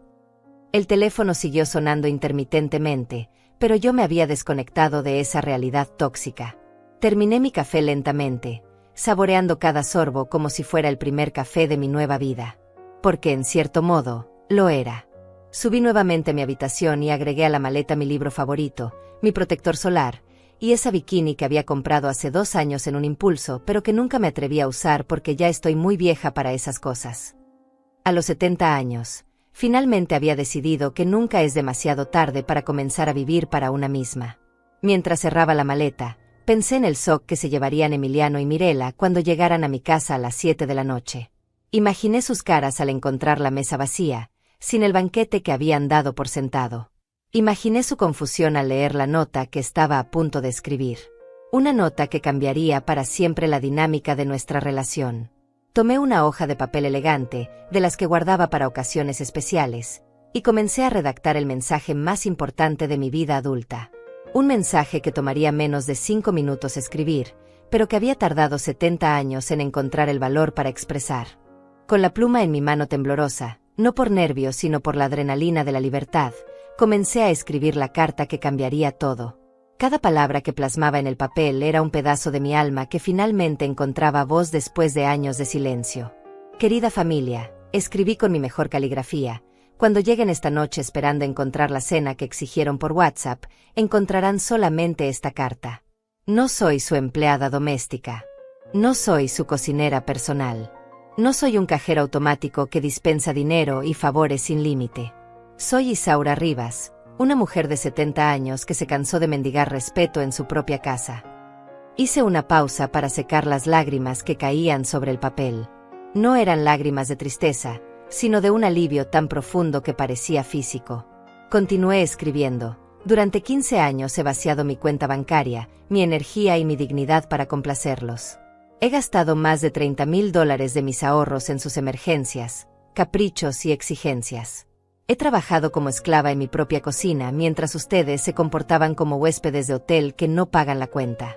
El teléfono siguió sonando intermitentemente, pero yo me había desconectado de esa realidad tóxica. Terminé mi café lentamente, saboreando cada sorbo como si fuera el primer café de mi nueva vida. Porque en cierto modo, lo era. Subí nuevamente a mi habitación y agregué a la maleta mi libro favorito, mi protector solar, y esa bikini que había comprado hace 2 años en un impulso, pero que nunca me atreví a usar porque ya estoy muy vieja para esas cosas. A los 70 años, finalmente había decidido que nunca es demasiado tarde para comenzar a vivir para una misma. Mientras cerraba la maleta, pensé en el shock que se llevarían Emiliano y Mirela cuando llegaran a mi casa a las 7 de la noche. Imaginé sus caras al encontrar la mesa vacía, sin el banquete que habían dado por sentado. Imaginé su confusión al leer la nota que estaba a punto de escribir. Una nota que cambiaría para siempre la dinámica de nuestra relación. Tomé una hoja de papel elegante, de las que guardaba para ocasiones especiales, y comencé a redactar el mensaje más importante de mi vida adulta. Un mensaje que tomaría menos de 5 minutos escribir, pero que había tardado 70 años en encontrar el valor para expresar. Con la pluma en mi mano temblorosa, no por nervios sino por la adrenalina de la libertad, comencé a escribir la carta que cambiaría todo. Cada palabra que plasmaba en el papel era un pedazo de mi alma que finalmente encontraba voz después de años de silencio. Querida familia, escribí con mi mejor caligrafía. Cuando lleguen esta noche esperando encontrar la cena que exigieron por WhatsApp, encontrarán solamente esta carta. No soy su empleada doméstica. No soy su cocinera personal. No soy un cajero automático que dispensa dinero y favores sin límite. Soy Isaura Rivas, una mujer de 70 años que se cansó de mendigar respeto en su propia casa. Hice una pausa para secar las lágrimas que caían sobre el papel. No eran lágrimas de tristeza, sino de un alivio tan profundo que parecía físico. Continué escribiendo. Durante 15 años he vaciado mi cuenta bancaria, mi energía y mi dignidad para complacerlos. He gastado más de $30,000 de mis ahorros en sus emergencias, caprichos y exigencias. He trabajado como esclava en mi propia cocina mientras ustedes se comportaban como huéspedes de hotel que no pagan la cuenta.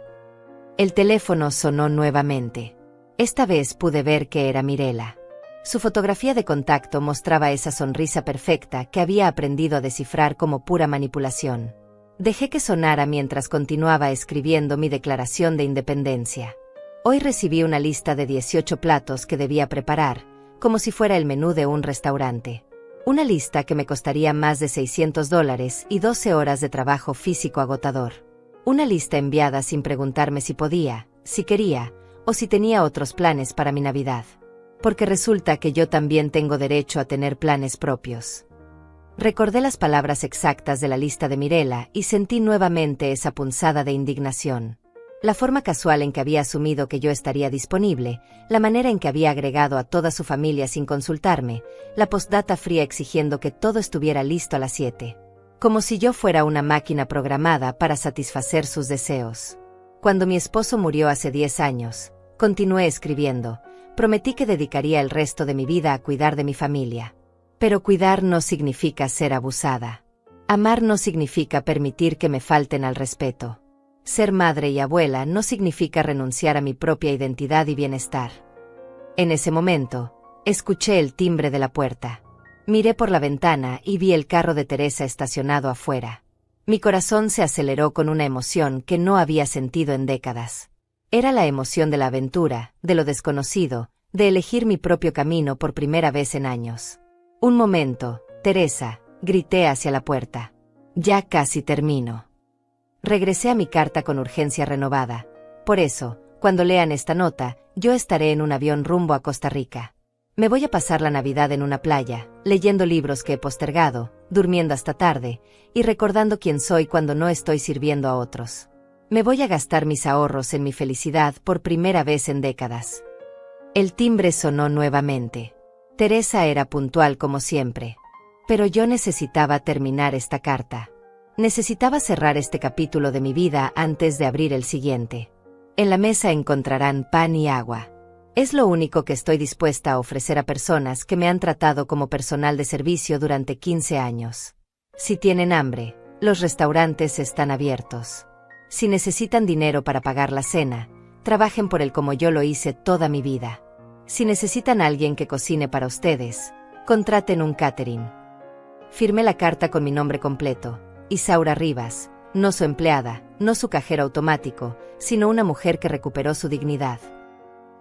El teléfono sonó nuevamente. Esta vez pude ver que era Mirela. Su fotografía de contacto mostraba esa sonrisa perfecta que había aprendido a descifrar como pura manipulación. Dejé que sonara mientras continuaba escribiendo mi declaración de independencia. Hoy recibí una lista de 18 platos que debía preparar, como si fuera el menú de un restaurante. Una lista que me costaría más de $600 y 12 horas de trabajo físico agotador. Una lista enviada sin preguntarme si podía, si quería, o si tenía otros planes para mi Navidad. Porque resulta que yo también tengo derecho a tener planes propios. Recordé las palabras exactas de la lista de Mirela y sentí nuevamente esa punzada de indignación. La forma casual en que había asumido que yo estaría disponible, la manera en que había agregado a toda su familia sin consultarme, la postdata fría exigiendo que todo estuviera listo a las 7. Como si yo fuera una máquina programada para satisfacer sus deseos. Cuando mi esposo murió hace 10 años, continué escribiendo, prometí que dedicaría el resto de mi vida a cuidar de mi familia. Pero cuidar no significa ser abusada. Amar no significa permitir que me falten al respeto. Ser madre y abuela no significa renunciar a mi propia identidad y bienestar. En ese momento, escuché el timbre de la puerta. Miré por la ventana y vi el carro de Teresa estacionado afuera. Mi corazón se aceleró con una emoción que no había sentido en décadas. Era la emoción de la aventura, de lo desconocido, de elegir mi propio camino por primera vez en años. Un momento, Teresa, grité hacia la puerta. Ya casi termino. Regresé a mi carta con urgencia renovada. Por eso, Cuando lean esta nota, yo estaré en un avión rumbo a Costa Rica. Me voy a pasar la Navidad en una playa, leyendo libros que he postergado, durmiendo hasta tarde, y recordando quién soy cuando no estoy sirviendo a otros. Me voy a gastar mis ahorros en mi felicidad por primera vez en décadas. El timbre sonó nuevamente. Teresa era puntual como siempre. Pero yo necesitaba terminar esta carta. Necesitaba cerrar este capítulo de mi vida antes de abrir el siguiente. En la mesa encontrarán pan y agua. Es lo único que estoy dispuesta a ofrecer a personas que me han tratado como personal de servicio durante 15 años. Si tienen hambre, los restaurantes están abiertos. Si necesitan dinero para pagar la cena, trabajen por él como yo lo hice toda mi vida. Si necesitan a alguien que cocine para ustedes, contraten un catering. Firmé la carta con mi nombre completo, Isaura Rivas, no su empleada, no su cajero automático, sino una mujer que recuperó su dignidad.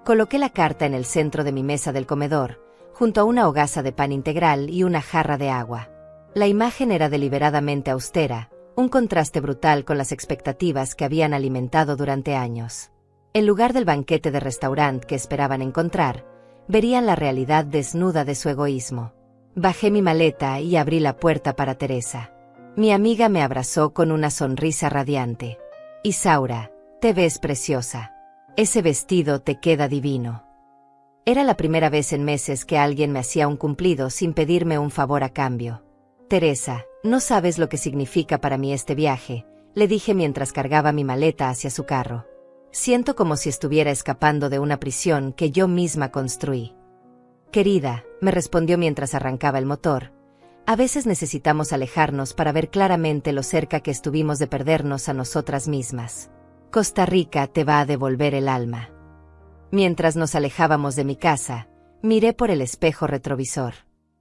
Coloqué la carta en el centro de mi mesa del comedor, junto a una hogaza de pan integral y una jarra de agua. La imagen era deliberadamente austera, un contraste brutal con las expectativas que habían alimentado durante años. En lugar del banquete de restaurante que esperaban encontrar, verían la realidad desnuda de su egoísmo. Bajé mi maleta y abrí la puerta para Teresa. Mi amiga me abrazó con una sonrisa radiante. Isaura, te ves preciosa. Ese vestido te queda divino. Era la primera vez en meses que alguien me hacía un cumplido sin pedirme un favor a cambio. Teresa, no sabes lo que significa para mí este viaje, le dije mientras cargaba mi maleta hacia su carro. Siento como si estuviera escapando de una prisión que yo misma construí. Querida, me respondió mientras arrancaba el motor, a veces necesitamos alejarnos para ver claramente lo cerca que estuvimos de perdernos a nosotras mismas. Costa Rica te va a devolver el alma. Mientras nos alejábamos de mi casa, miré por el espejo retrovisor.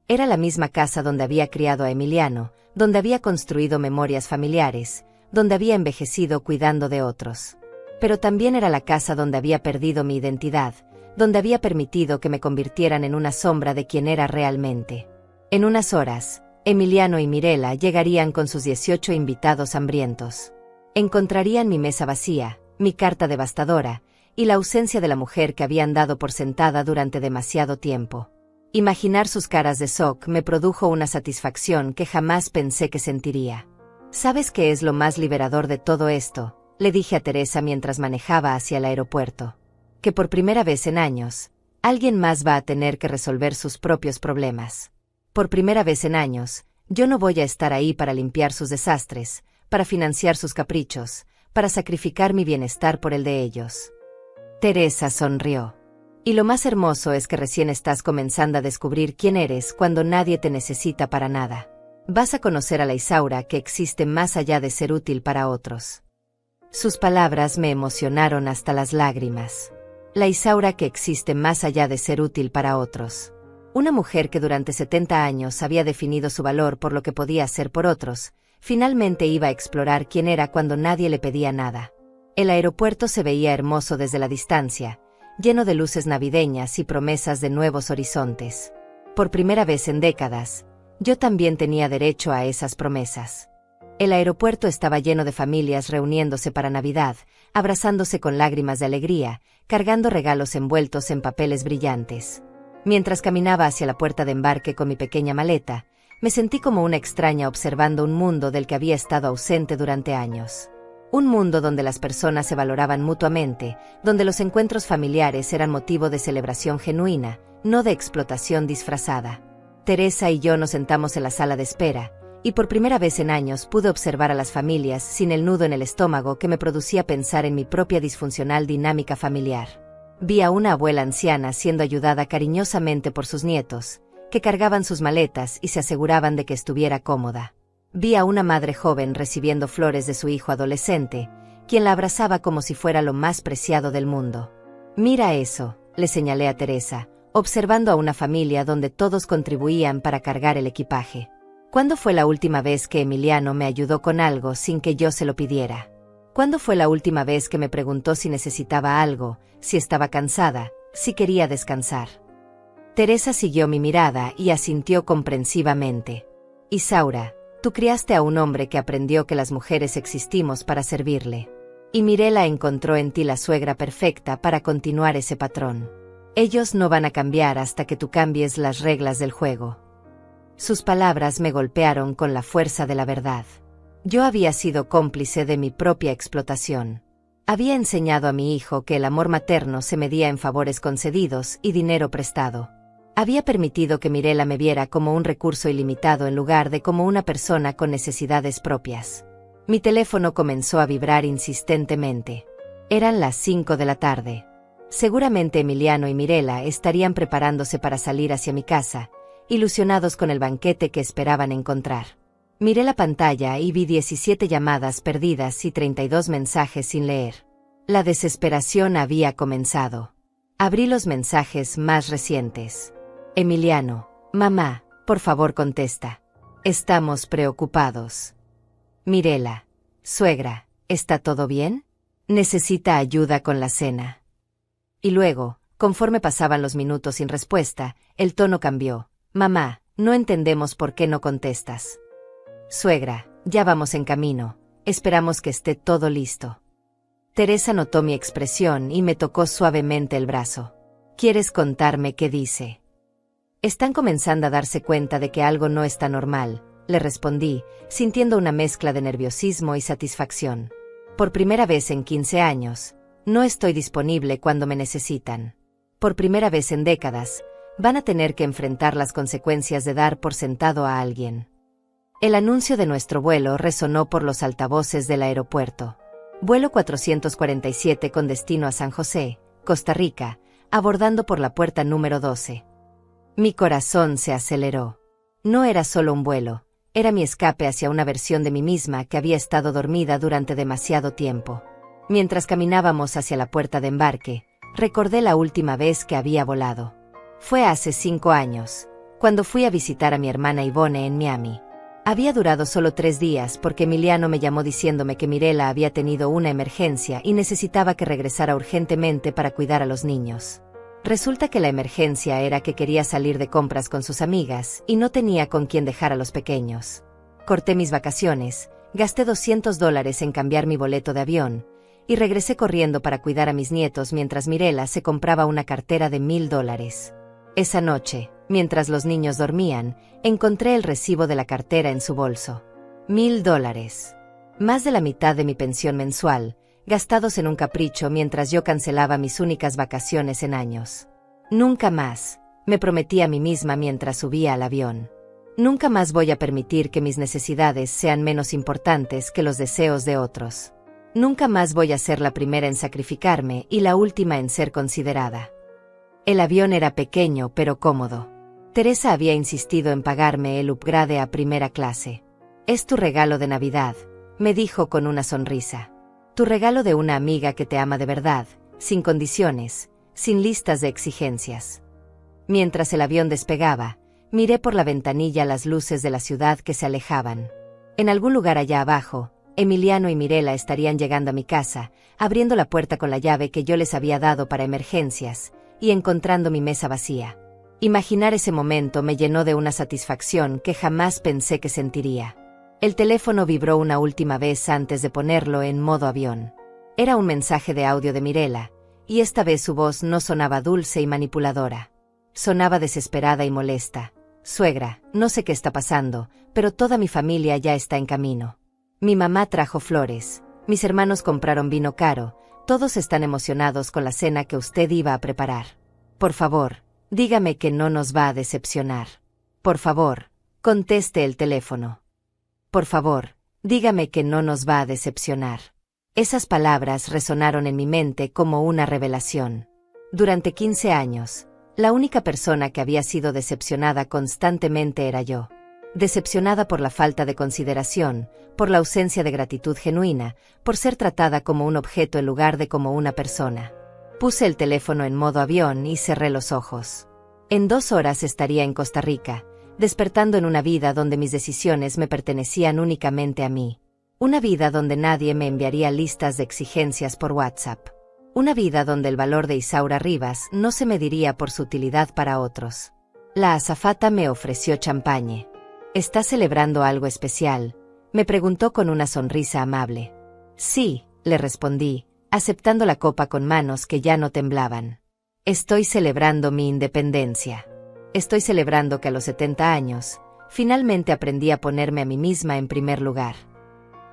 Era la misma casa donde había criado a Emiliano, donde había construido memorias familiares, donde había envejecido cuidando de otros. Pero también era la casa donde había perdido mi identidad, donde había permitido que me convirtieran en una sombra de quien era realmente. En unas horas, Emiliano y Mirela llegarían con sus 18 invitados hambrientos. Encontrarían mi mesa vacía, mi carta devastadora, y la ausencia de la mujer que habían dado por sentada durante demasiado tiempo. Imaginar sus caras de shock me produjo una satisfacción que jamás pensé que sentiría. ¿Sabes qué es lo más liberador de todo esto?, le dije a Teresa mientras manejaba hacia el aeropuerto. Que por primera vez en años, alguien más va a tener que resolver sus propios problemas. Por primera vez en años, yo no voy a estar ahí para limpiar sus desastres, para financiar sus caprichos, para sacrificar mi bienestar por el de ellos. Teresa sonrió. Y lo más hermoso es que recién estás comenzando a descubrir quién eres cuando nadie te necesita para nada. Vas a conocer a la Isaura que existe más allá de ser útil para otros. Sus palabras me emocionaron hasta las lágrimas. La Isaura que existe más allá de ser útil para otros. Una mujer que durante 70 años había definido su valor por lo que podía hacer por otros, finalmente iba a explorar quién era cuando nadie le pedía nada. El aeropuerto se veía hermoso desde la distancia, lleno de luces navideñas y promesas de nuevos horizontes. Por primera vez en décadas, yo también tenía derecho a esas promesas. El aeropuerto estaba lleno de familias reuniéndose para Navidad, abrazándose con lágrimas de alegría, cargando regalos envueltos en papeles brillantes. Mientras caminaba hacia la puerta de embarque con mi pequeña maleta, me sentí como una extraña observando un mundo del que había estado ausente durante años. Un mundo donde las personas se valoraban mutuamente, donde los encuentros familiares eran motivo de celebración genuina, no de explotación disfrazada. Teresa y yo nos sentamos en la sala de espera, y por primera vez en años pude observar a las familias sin el nudo en el estómago que me producía pensar en mi propia disfuncional dinámica familiar. Vi a una abuela anciana siendo ayudada cariñosamente por sus nietos, que cargaban sus maletas y se aseguraban de que estuviera cómoda. Vi a una madre joven recibiendo flores de su hijo adolescente, quien la abrazaba como si fuera lo más preciado del mundo. Mira eso, le señalé a Teresa, observando a una familia donde todos contribuían para cargar el equipaje. ¿Cuándo fue la última vez que Emiliano me ayudó con algo sin que yo se lo pidiera? ¿Cuándo fue la última vez que me preguntó si necesitaba algo, si estaba cansada, si quería descansar? Teresa siguió mi mirada y asintió comprensivamente. Isaura, tú criaste a un hombre que aprendió que las mujeres existimos para servirle. Y Mirela encontró en ti la suegra perfecta para continuar ese patrón. Ellos no van a cambiar hasta que tú cambies las reglas del juego. Sus palabras me golpearon con la fuerza de la verdad. Yo había sido cómplice de mi propia explotación. Había enseñado a mi hijo que el amor materno se medía en favores concedidos y dinero prestado. Había permitido que Mirela me viera como un recurso ilimitado en lugar de como una persona con necesidades propias. Mi teléfono comenzó a vibrar insistentemente. Eran las 5 de la tarde. Seguramente Emiliano y Mirela estarían preparándose para salir hacia mi casa, ilusionados con el banquete que esperaban encontrar. Miré la pantalla y vi 17 llamadas perdidas y 32 mensajes sin leer. La desesperación había comenzado. Abrí los mensajes más recientes. Emiliano, mamá, por favor contesta. Estamos preocupados. Mirela, suegra, ¿está todo bien? Necesita ayuda con la cena. Y luego, conforme pasaban los minutos sin respuesta, el tono cambió. Mamá, no entendemos por qué no contestas. Suegra, ya vamos en camino, esperamos que esté todo listo. Teresa notó mi expresión y me tocó suavemente el brazo. ¿Quieres contarme qué dice? Están comenzando a darse cuenta de que algo no está normal, le respondí, sintiendo una mezcla de nerviosismo y satisfacción. Por primera vez en 15 años, no estoy disponible cuando me necesitan. Por primera vez en décadas, van a tener que enfrentar las consecuencias de dar por sentado a alguien. El anuncio de nuestro vuelo resonó por los altavoces del aeropuerto. Vuelo 447 con destino a San José, Costa Rica, abordando por la puerta número 12. Mi corazón se aceleró. No era solo un vuelo, era mi escape hacia una versión de mí misma que había estado dormida durante demasiado tiempo. Mientras caminábamos hacia la puerta de embarque, recordé la última vez que había volado. Fue hace 5 años, cuando fui a visitar a mi hermana Ivone en Miami. Había durado solo 3 días porque Emiliano me llamó diciéndome que Mirela había tenido una emergencia y necesitaba que regresara urgentemente para cuidar a los niños. Resulta que la emergencia era que quería salir de compras con sus amigas y no tenía con quién dejar a los pequeños. Corté mis vacaciones, gasté $200 en cambiar mi boleto de avión, y regresé corriendo para cuidar a mis nietos mientras Mirela se compraba una cartera de $1000. Esa noche, mientras los niños dormían, encontré el recibo de la cartera en su bolso. $1000. Más de la mitad de mi pensión mensual, gastados en un capricho mientras yo cancelaba mis únicas vacaciones en años. Nunca más, me prometí a mí misma mientras subía al avión. Nunca más voy a permitir que mis necesidades sean menos importantes que los deseos de otros. Nunca más voy a ser la primera en sacrificarme y la última en ser considerada. El avión era pequeño pero cómodo. Teresa había insistido en pagarme el upgrade a primera clase. Es tu regalo de Navidad, me dijo con una sonrisa. Tu regalo de una amiga que te ama de verdad, sin condiciones, sin listas de exigencias. Mientras el avión despegaba, miré por la ventanilla las luces de la ciudad que se alejaban. En algún lugar allá abajo, Emiliano y Mirela estarían llegando a mi casa, abriendo la puerta con la llave que yo les había dado para emergencias, y encontrando mi mesa vacía. Imaginar ese momento me llenó de una satisfacción que jamás pensé que sentiría. El teléfono vibró una última vez antes de ponerlo en modo avión. Era un mensaje de audio de Mirela, y esta vez su voz no sonaba dulce y manipuladora. Sonaba desesperada y molesta. Suegra, no sé qué está pasando, pero toda mi familia ya está en camino. Mi mamá trajo flores, mis hermanos compraron vino caro, todos están emocionados con la cena que usted iba a preparar. Por favor, dígame que no nos va a decepcionar. Por favor, conteste el teléfono. Por favor, dígame que no nos va a decepcionar. Esas palabras resonaron en mi mente como una revelación. Durante 15 años, la única persona que había sido decepcionada constantemente era yo. Decepcionada por la falta de consideración, por la ausencia de gratitud genuina, por ser tratada como un objeto en lugar de como una persona. Puse el teléfono en modo avión y cerré los ojos. En 2 horas estaría en Costa Rica, despertando en una vida donde mis decisiones me pertenecían únicamente a mí. Una vida donde nadie me enviaría listas de exigencias por WhatsApp. Una vida donde el valor de Isaura Rivas no se mediría por su utilidad para otros. La azafata me ofreció champagne. ¿Estás celebrando algo especial?, me preguntó con una sonrisa amable. Sí, le respondí, aceptando la copa con manos que ya no temblaban. Estoy celebrando mi independencia. Estoy celebrando que a los 70 años, finalmente aprendí a ponerme a mí misma en primer lugar.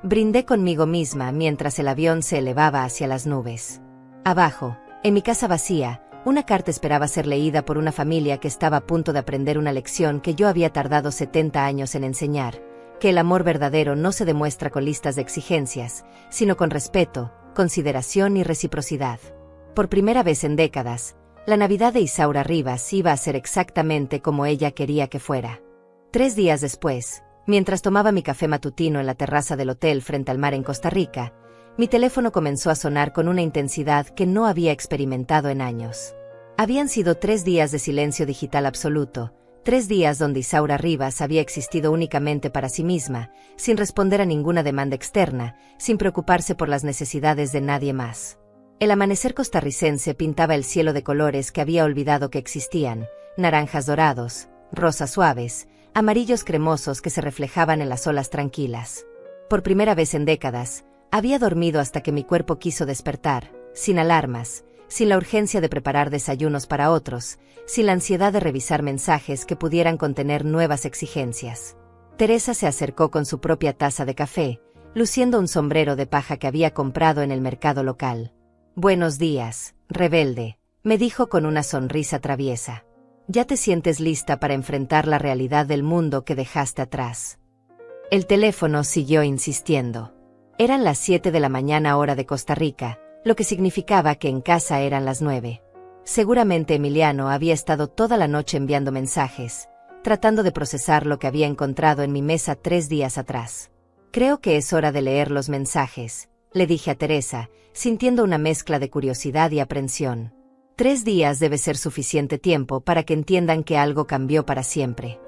Brindé conmigo misma mientras el avión se elevaba hacia las nubes. Abajo, en mi casa vacía, una carta esperaba ser leída por una familia que estaba a punto de aprender una lección que yo había tardado 70 años en enseñar, que el amor verdadero no se demuestra con listas de exigencias, sino con respeto, consideración y reciprocidad. Por primera vez en décadas, la Navidad de Isaura Rivas iba a ser exactamente como ella quería que fuera. 3 días después, mientras tomaba mi café matutino en la terraza del hotel frente al mar en Costa Rica, mi teléfono comenzó a sonar con una intensidad que no había experimentado en años. Habían sido 3 días de silencio digital absoluto, 3 días donde Isaura Rivas había existido únicamente para sí misma, sin responder a ninguna demanda externa, sin preocuparse por las necesidades de nadie más. El amanecer costarricense pintaba el cielo de colores que había olvidado que existían, naranjas dorados, rosas suaves, amarillos cremosos que se reflejaban en las olas tranquilas. Por primera vez en décadas, había dormido hasta que mi cuerpo quiso despertar, sin alarmas, sin la urgencia de preparar desayunos para otros, sin la ansiedad de revisar mensajes que pudieran contener nuevas exigencias. Teresa se acercó con su propia taza de café, luciendo un sombrero de paja que había comprado en el mercado local. «Buenos días, rebelde», me dijo con una sonrisa traviesa. «¿Ya te sientes lista para enfrentar la realidad del mundo que dejaste atrás?» El teléfono siguió insistiendo. Eran las 7 de la mañana hora de Costa Rica, lo que significaba que en casa eran las 9. Seguramente Emiliano había estado toda la noche enviando mensajes, tratando de procesar lo que había encontrado en mi mesa 3 días atrás. «Creo que es hora de leer los mensajes», le dije a Teresa, sintiendo una mezcla de curiosidad y aprensión. 3 días debe ser suficiente tiempo para que entiendan que algo cambió para siempre.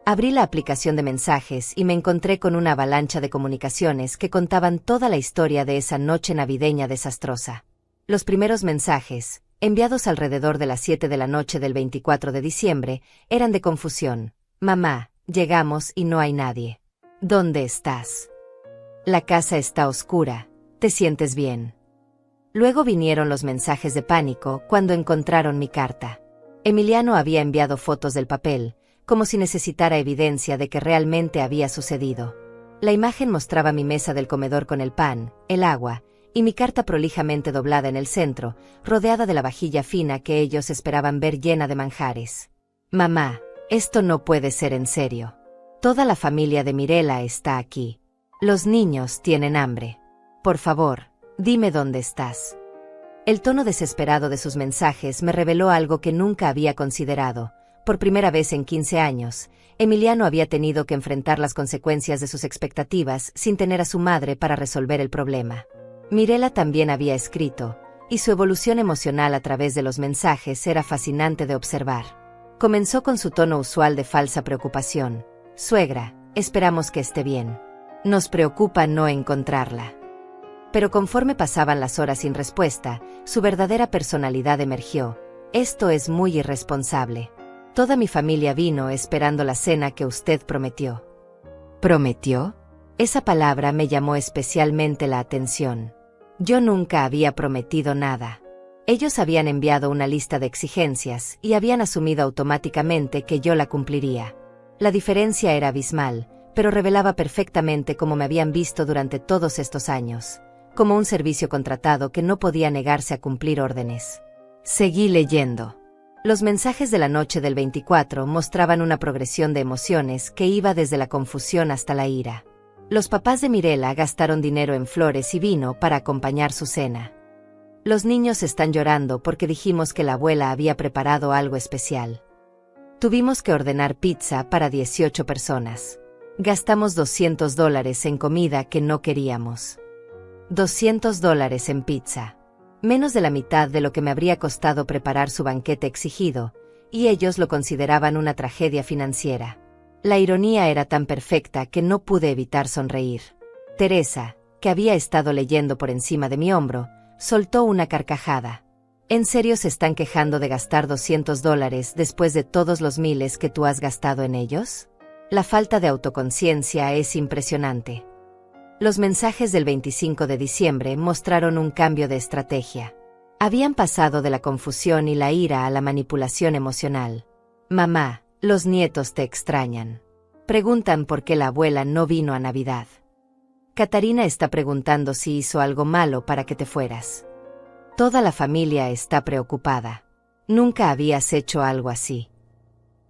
Abrí la aplicación de mensajes y me encontré con una avalancha de comunicaciones que contaban toda la historia de esa noche navideña desastrosa. Los primeros mensajes, enviados alrededor de las 7 de la noche del 24 de diciembre, eran de confusión. «Mamá, llegamos y no hay nadie. ¿Dónde estás? La casa está oscura. ¿Te sientes bien?» Luego vinieron los mensajes de pánico cuando encontraron mi carta. Emiliano había enviado fotos del papel, como si necesitara evidencia de que realmente había sucedido. La imagen mostraba mi mesa del comedor con el pan, el agua, y mi carta prolijamente doblada en el centro, rodeada de la vajilla fina que ellos esperaban ver llena de manjares. «Mamá, esto no puede ser en serio. Toda la familia de Mirela está aquí. Los niños tienen hambre. Por favor, dime dónde estás». El tono desesperado de sus mensajes me reveló algo que nunca había considerado. Por primera vez en 15 años, Emiliano había tenido que enfrentar las consecuencias de sus expectativas sin tener a su madre para resolver el problema. Mirela también había escrito, y su evolución emocional a través de los mensajes era fascinante de observar. Comenzó con su tono usual de falsa preocupación. «Suegra, esperamos que esté bien. Nos preocupa no encontrarla». Pero conforme pasaban las horas sin respuesta, su verdadera personalidad emergió. «Esto es muy irresponsable. Toda mi familia vino esperando la cena que usted prometió». «¿Prometió?». Esa palabra me llamó especialmente la atención. Yo nunca había prometido nada. Ellos habían enviado una lista de exigencias y habían asumido automáticamente que yo la cumpliría. La diferencia era abismal, pero revelaba perfectamente cómo me habían visto durante todos estos años, como un servicio contratado que no podía negarse a cumplir órdenes. Seguí leyendo. Los mensajes de la noche del 24 mostraban una progresión de emociones que iba desde la confusión hasta la ira. Los papás de Mirela gastaron dinero en flores y vino para acompañar su cena. Los niños están llorando porque dijimos que la abuela había preparado algo especial. Tuvimos que ordenar pizza para 18 personas. Gastamos $200 en comida que no queríamos. $200 en pizza. Menos de la mitad de lo que me habría costado preparar su banquete exigido, y ellos lo consideraban una tragedia financiera. La ironía era tan perfecta que no pude evitar sonreír. Teresa, que había estado leyendo por encima de mi hombro, soltó una carcajada. ¿En serio se están quejando de gastar $200 después de todos los miles que tú has gastado en ellos? La falta de autoconciencia es impresionante. Los mensajes del 25 de diciembre mostraron un cambio de estrategia. Habían pasado de la confusión y la ira a la manipulación emocional. Mamá, los nietos te extrañan. Preguntan por qué la abuela no vino a Navidad. Catarina está preguntando si hizo algo malo para que te fueras. Toda la familia está preocupada. Nunca habías hecho algo así.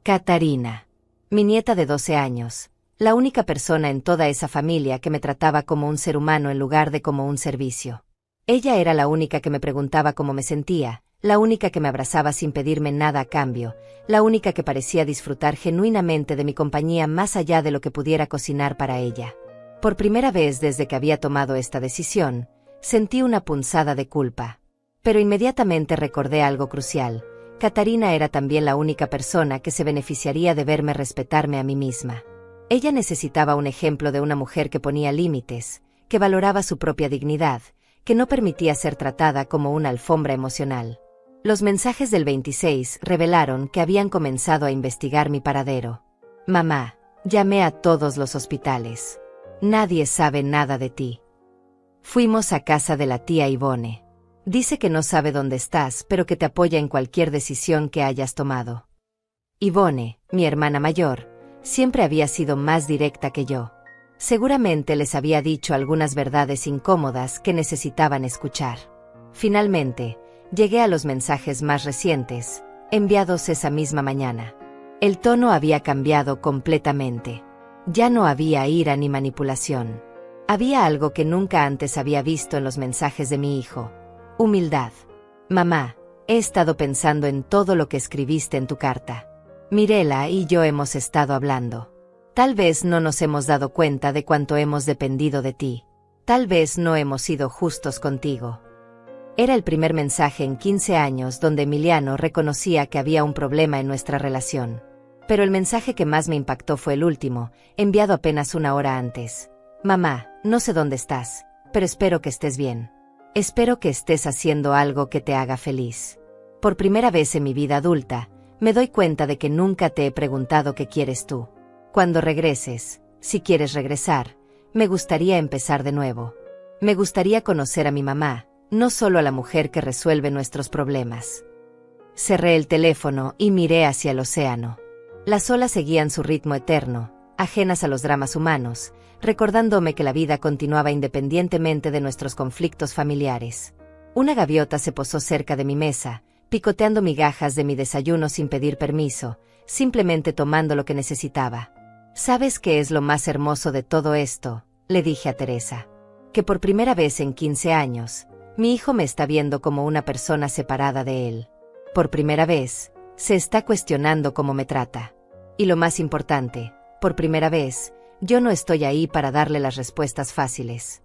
Catarina, mi nieta de 12 años, la única persona en toda esa familia que me trataba como un ser humano en lugar de como un servicio. Ella era la única que me preguntaba cómo me sentía, la única que me abrazaba sin pedirme nada a cambio, la única que parecía disfrutar genuinamente de mi compañía más allá de lo que pudiera cocinar para ella. Por primera vez desde que había tomado esta decisión, sentí una punzada de culpa. Pero inmediatamente recordé algo crucial. Catarina era también la única persona que se beneficiaría de verme respetarme a mí misma. Ella necesitaba un ejemplo de una mujer que ponía límites, que valoraba su propia dignidad, que no permitía ser tratada como una alfombra emocional. Los mensajes del 26 revelaron que habían comenzado a investigar mi paradero. Mamá, llamé a todos los hospitales. Nadie sabe nada de ti. Fuimos a casa de la tía Ivone. Dice que no sabe dónde estás, pero que te apoya en cualquier decisión que hayas tomado. Ivone, mi hermana mayor, siempre había sido más directa que yo. Seguramente les había dicho algunas verdades incómodas que necesitaban escuchar. Finalmente, llegué a los mensajes más recientes, enviados esa misma mañana. El tono había cambiado completamente. Ya no había ira ni manipulación. Había algo que nunca antes había visto en los mensajes de mi hijo. Humildad. Mamá, he estado pensando en todo lo que escribiste en tu carta. Mirela y yo hemos estado hablando. Tal vez no nos hemos dado cuenta de cuánto hemos dependido de ti. Tal vez no hemos sido justos contigo. Era el primer mensaje en 15 años donde Emiliano reconocía que había un problema en nuestra relación. Pero el mensaje que más me impactó fue el último, enviado apenas una hora antes. Mamá, no sé dónde estás, pero espero que estés bien. Espero que estés haciendo algo que te haga feliz. Por primera vez en mi vida adulta, me doy cuenta de que nunca te he preguntado qué quieres tú. Cuando regreses, si quieres regresar, me gustaría empezar de nuevo. Me gustaría conocer a mi mamá, no solo a la mujer que resuelve nuestros problemas. Cerré el teléfono y miré hacia el océano. Las olas seguían su ritmo eterno, ajenas a los dramas humanos, recordándome que la vida continuaba independientemente de nuestros conflictos familiares. Una gaviota se posó cerca de mi mesa, picoteando migajas de mi desayuno sin pedir permiso, simplemente tomando lo que necesitaba. ¿Sabes qué es lo más hermoso de todo esto?, le dije a Teresa. Que por primera vez en 15 años, mi hijo me está viendo como una persona separada de él. Por primera vez, se está cuestionando cómo me trata. Y lo más importante, por primera vez, yo no estoy ahí para darle las respuestas fáciles.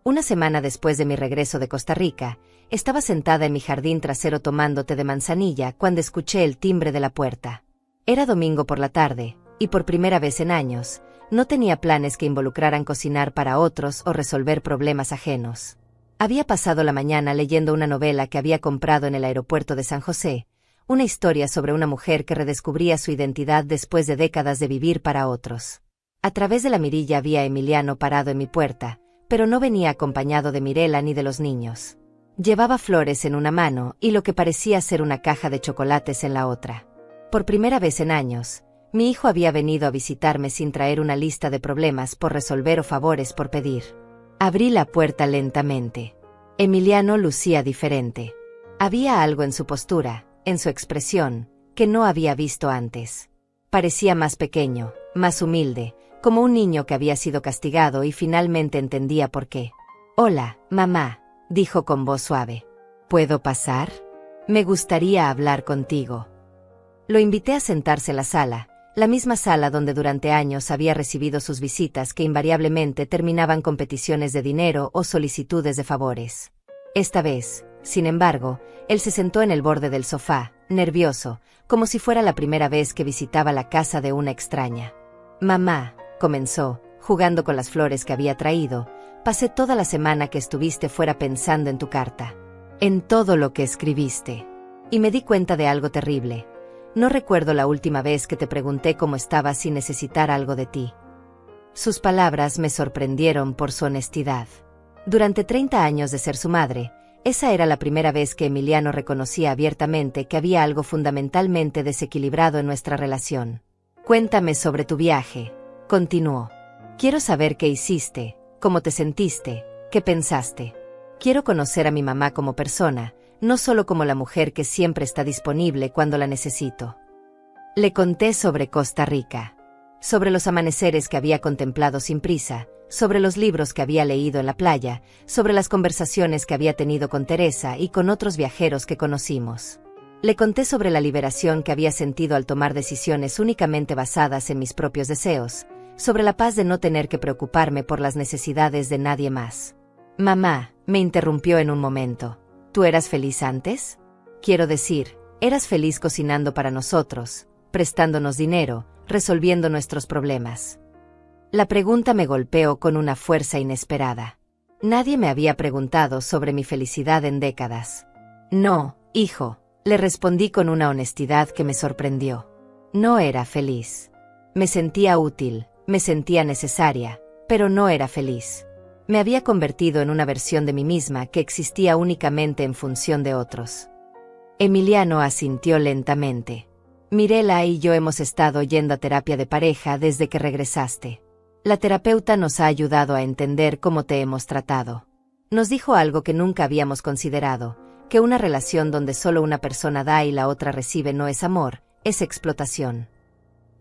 Una semana después de mi regreso de Costa Rica, estaba sentada en mi jardín trasero tomando té de manzanilla cuando escuché el timbre de la puerta. Era domingo por la tarde, y por primera vez en años, no tenía planes que involucraran cocinar para otros o resolver problemas ajenos. Había pasado la mañana leyendo una novela que había comprado en el aeropuerto de San José, una historia sobre una mujer que redescubría su identidad después de décadas de vivir para otros. A través de la mirilla vi a Emiliano parado en mi puerta, pero no venía acompañado de Mirela ni de los niños. Llevaba flores en una mano y lo que parecía ser una caja de chocolates en la otra. Por primera vez en años, mi hijo había venido a visitarme sin traer una lista de problemas por resolver o favores por pedir. Abrí la puerta lentamente. Emiliano lucía diferente. Había algo en su postura, en su expresión, que no había visto antes. Parecía más pequeño, más humilde, como un niño que había sido castigado y finalmente entendía por qué. «Hola, mamá», dijo con voz suave. «¿Puedo pasar? Me gustaría hablar contigo». Lo invité a sentarse en la sala, la misma sala donde durante años había recibido sus visitas que invariablemente terminaban con peticiones de dinero o solicitudes de favores. Esta vez, sin embargo, él se sentó en el borde del sofá, nervioso, como si fuera la primera vez que visitaba la casa de una extraña. «Mamá», comenzó, jugando con las flores que había traído, «pasé toda la semana que estuviste fuera pensando en tu carta. En todo lo que escribiste. Y me di cuenta de algo terrible. No recuerdo la última vez que te pregunté cómo estabas sin necesitar algo de ti. Sus palabras me sorprendieron por su honestidad. Durante 30 años de ser su madre, esa era la primera vez que Emiliano reconocía abiertamente que había algo fundamentalmente desequilibrado en nuestra relación. Cuéntame sobre tu viaje, continuó. Quiero saber qué hiciste, cómo te sentiste, qué pensaste. Quiero conocer a mi mamá como persona, no solo como la mujer que siempre está disponible cuando la necesito. Le conté sobre Costa Rica, sobre los amaneceres que había contemplado sin prisa, sobre los libros que había leído en la playa, sobre las conversaciones que había tenido con Teresa y con otros viajeros que conocimos. Le conté sobre la liberación que había sentido al tomar decisiones únicamente basadas en mis propios deseos, sobre la paz de no tener que preocuparme por las necesidades de nadie más. Mamá, me interrumpió en un momento. ¿Tú eras feliz antes? Quiero decir, eras feliz cocinando para nosotros, prestándonos dinero, resolviendo nuestros problemas. La pregunta me golpeó con una fuerza inesperada. Nadie me había preguntado sobre mi felicidad en décadas. No, hijo, le respondí con una honestidad que me sorprendió. No era feliz. Me sentía útil, me sentía necesaria, pero no era feliz. Me había convertido en una versión de mí misma que existía únicamente en función de otros. Emiliano asintió lentamente. Mirela y yo hemos estado yendo a terapia de pareja desde que regresaste. La terapeuta nos ha ayudado a entender cómo te hemos tratado. Nos dijo algo que nunca habíamos considerado, que una relación donde solo una persona da y la otra recibe no es amor, es explotación.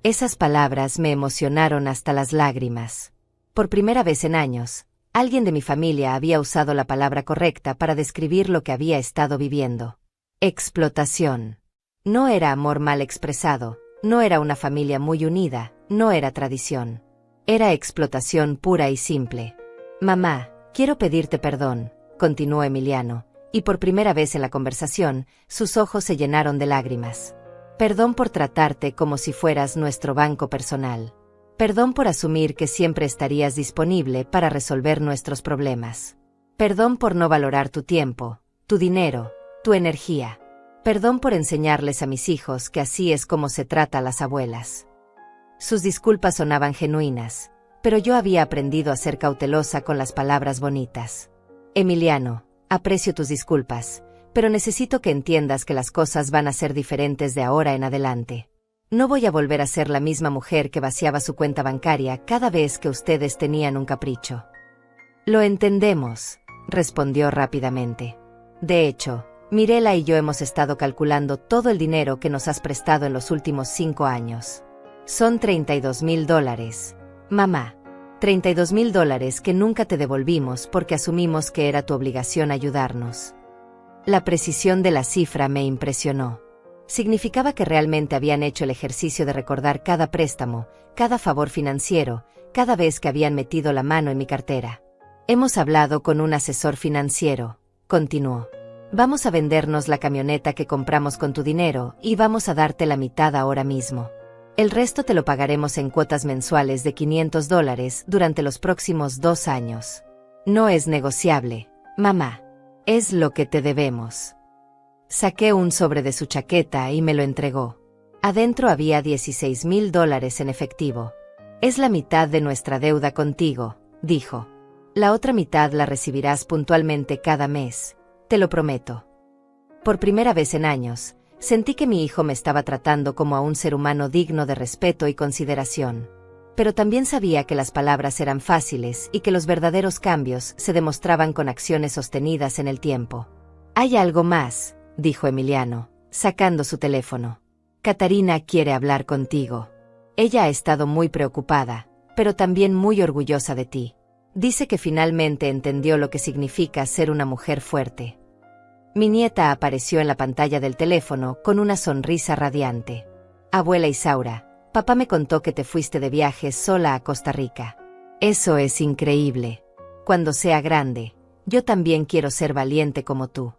Esas palabras me emocionaron hasta las lágrimas. Por primera vez en años, alguien de mi familia había usado la palabra correcta para describir lo que había estado viviendo. Explotación. No era amor mal expresado, no era una familia muy unida, no era tradición. Era explotación pura y simple. Mamá, quiero pedirte perdón, continuó Emiliano, y por primera vez en la conversación, sus ojos se llenaron de lágrimas. Perdón por tratarte como si fueras nuestro banco personal. Perdón por asumir que siempre estarías disponible para resolver nuestros problemas. Perdón por no valorar tu tiempo, tu dinero, tu energía. Perdón por enseñarles a mis hijos que así es como se trata a las abuelas. Sus disculpas sonaban genuinas, pero yo había aprendido a ser cautelosa con las palabras bonitas. Emiliano, aprecio tus disculpas, pero necesito que entiendas que las cosas van a ser diferentes de ahora en adelante. No voy a volver a ser la misma mujer que vaciaba su cuenta bancaria cada vez que ustedes tenían un capricho. Lo entendemos, respondió rápidamente. De hecho, Mirela y yo hemos estado calculando todo el dinero que nos has prestado en los últimos 5 años. Son $32,000, mamá. $32,000 que nunca te devolvimos porque asumimos que era tu obligación ayudarnos. La precisión de la cifra me impresionó. Significaba que realmente habían hecho el ejercicio de recordar cada préstamo, cada favor financiero, cada vez que habían metido la mano en mi cartera. Hemos hablado con un asesor financiero, continuó. Vamos a vendernos la camioneta que compramos con tu dinero y vamos a darte la mitad ahora mismo. El resto te lo pagaremos en cuotas mensuales de $500 durante los próximos 2 años. No es negociable, mamá. Es lo que te debemos. Saqué un sobre de su chaqueta y me lo entregó. Adentro había $16,000 en efectivo. Es la mitad de nuestra deuda contigo, dijo. La otra mitad la recibirás puntualmente cada mes, te lo prometo. Por primera vez en años, sentí que mi hijo me estaba tratando como a un ser humano digno de respeto y consideración. Pero también sabía que las palabras eran fáciles y que los verdaderos cambios se demostraban con acciones sostenidas en el tiempo. Hay algo más, dijo Emiliano, sacando su teléfono. Catarina quiere hablar contigo. Ella ha estado muy preocupada, pero también muy orgullosa de ti. Dice que finalmente entendió lo que significa ser una mujer fuerte. Mi nieta apareció en la pantalla del teléfono con una sonrisa radiante. Abuela Isaura, papá me contó que te fuiste de viaje sola a Costa Rica. Eso es increíble. Cuando sea grande, yo también quiero ser valiente como tú.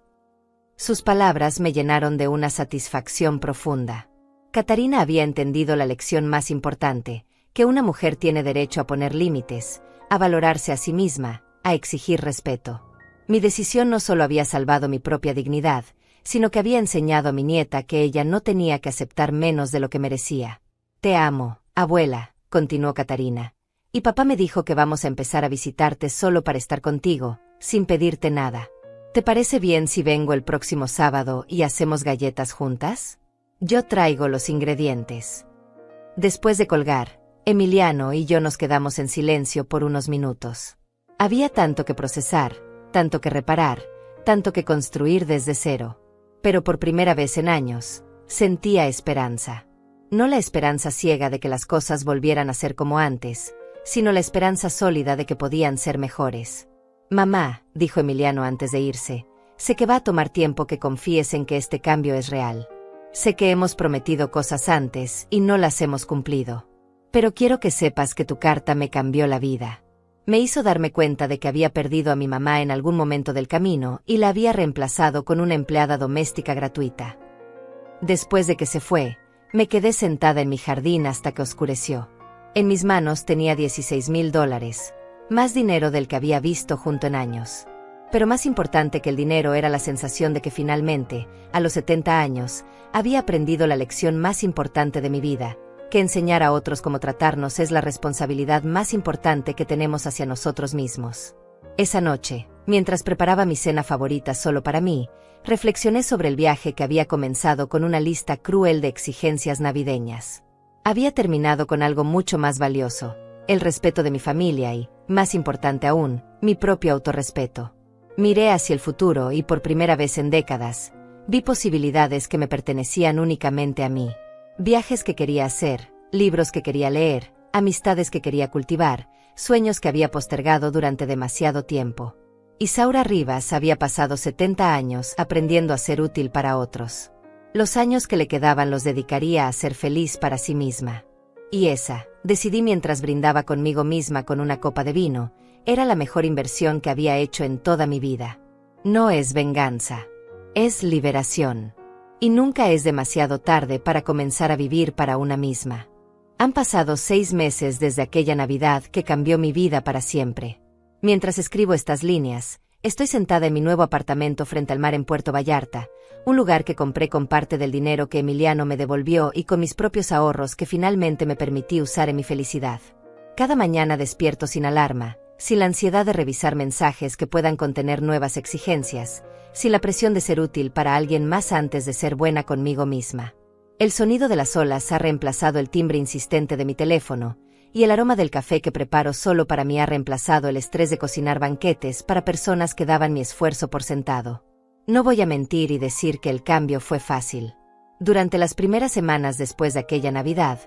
Sus palabras me llenaron de una satisfacción profunda. Catarina había entendido la lección más importante, que una mujer tiene derecho a poner límites, a valorarse a sí misma, a exigir respeto. Mi decisión no solo había salvado mi propia dignidad, sino que había enseñado a mi nieta que ella no tenía que aceptar menos de lo que merecía. Te amo, abuela, continuó Catarina. Y papá me dijo que vamos a empezar a visitarte solo para estar contigo, sin pedirte nada. ¿Te parece bien si vengo el próximo sábado y hacemos galletas juntas? Yo traigo los ingredientes. Después de colgar, Emiliano y yo nos quedamos en silencio por unos minutos. Había tanto que procesar, tanto que reparar, tanto que construir desde cero. Pero por primera vez en años, sentía esperanza. No la esperanza ciega de que las cosas volvieran a ser como antes, sino la esperanza sólida de que podían ser mejores. Mamá, dijo Emiliano antes de irse, sé que va a tomar tiempo que confíes en que este cambio es real. Sé que hemos prometido cosas antes y no las hemos cumplido. Pero quiero que sepas que tu carta me cambió la vida. Me hizo darme cuenta de que había perdido a mi mamá en algún momento del camino y la había reemplazado con una empleada doméstica gratuita. Después de que se fue, me quedé sentada en mi jardín hasta que oscureció. En mis manos tenía $16,000, más dinero del que había visto junto en años. Pero más importante que el dinero era la sensación de que finalmente, a los 70 años, había aprendido la lección más importante de mi vida, que enseñar a otros cómo tratarnos es la responsabilidad más importante que tenemos hacia nosotros mismos. Esa noche, mientras preparaba mi cena favorita solo para mí, reflexioné sobre el viaje que había comenzado con una lista cruel de exigencias navideñas. Había terminado con algo mucho más valioso, el respeto de mi familia y, más importante aún, mi propio autorrespeto. Miré hacia el futuro y por primera vez en décadas, vi posibilidades que me pertenecían únicamente a mí. Viajes que quería hacer, libros que quería leer, amistades que quería cultivar, sueños que había postergado durante demasiado tiempo. Isaura Rivas había pasado 70 años aprendiendo a ser útil para otros. Los años que le quedaban los dedicaría a ser feliz para sí misma. Y esa, decidí mientras brindaba conmigo misma con una copa de vino, era la mejor inversión que había hecho en toda mi vida. No es venganza. Es liberación. Y nunca es demasiado tarde para comenzar a vivir para una misma. Han pasado 6 meses desde aquella Navidad que cambió mi vida para siempre. Mientras escribo estas líneas, estoy sentada en mi nuevo apartamento frente al mar en Puerto Vallarta, un lugar que compré con parte del dinero que Emiliano me devolvió y con mis propios ahorros que finalmente me permití usar en mi felicidad. Cada mañana despierto sin alarma, sin la ansiedad de revisar mensajes que puedan contener nuevas exigencias, sin la presión de ser útil para alguien más antes de ser buena conmigo misma. El sonido de las olas ha reemplazado el timbre insistente de mi teléfono, y el aroma del café que preparo solo para mí ha reemplazado el estrés de cocinar banquetes para personas que daban mi esfuerzo por sentado. No voy a mentir y decir que el cambio fue fácil. Durante las primeras semanas después de aquella Navidad,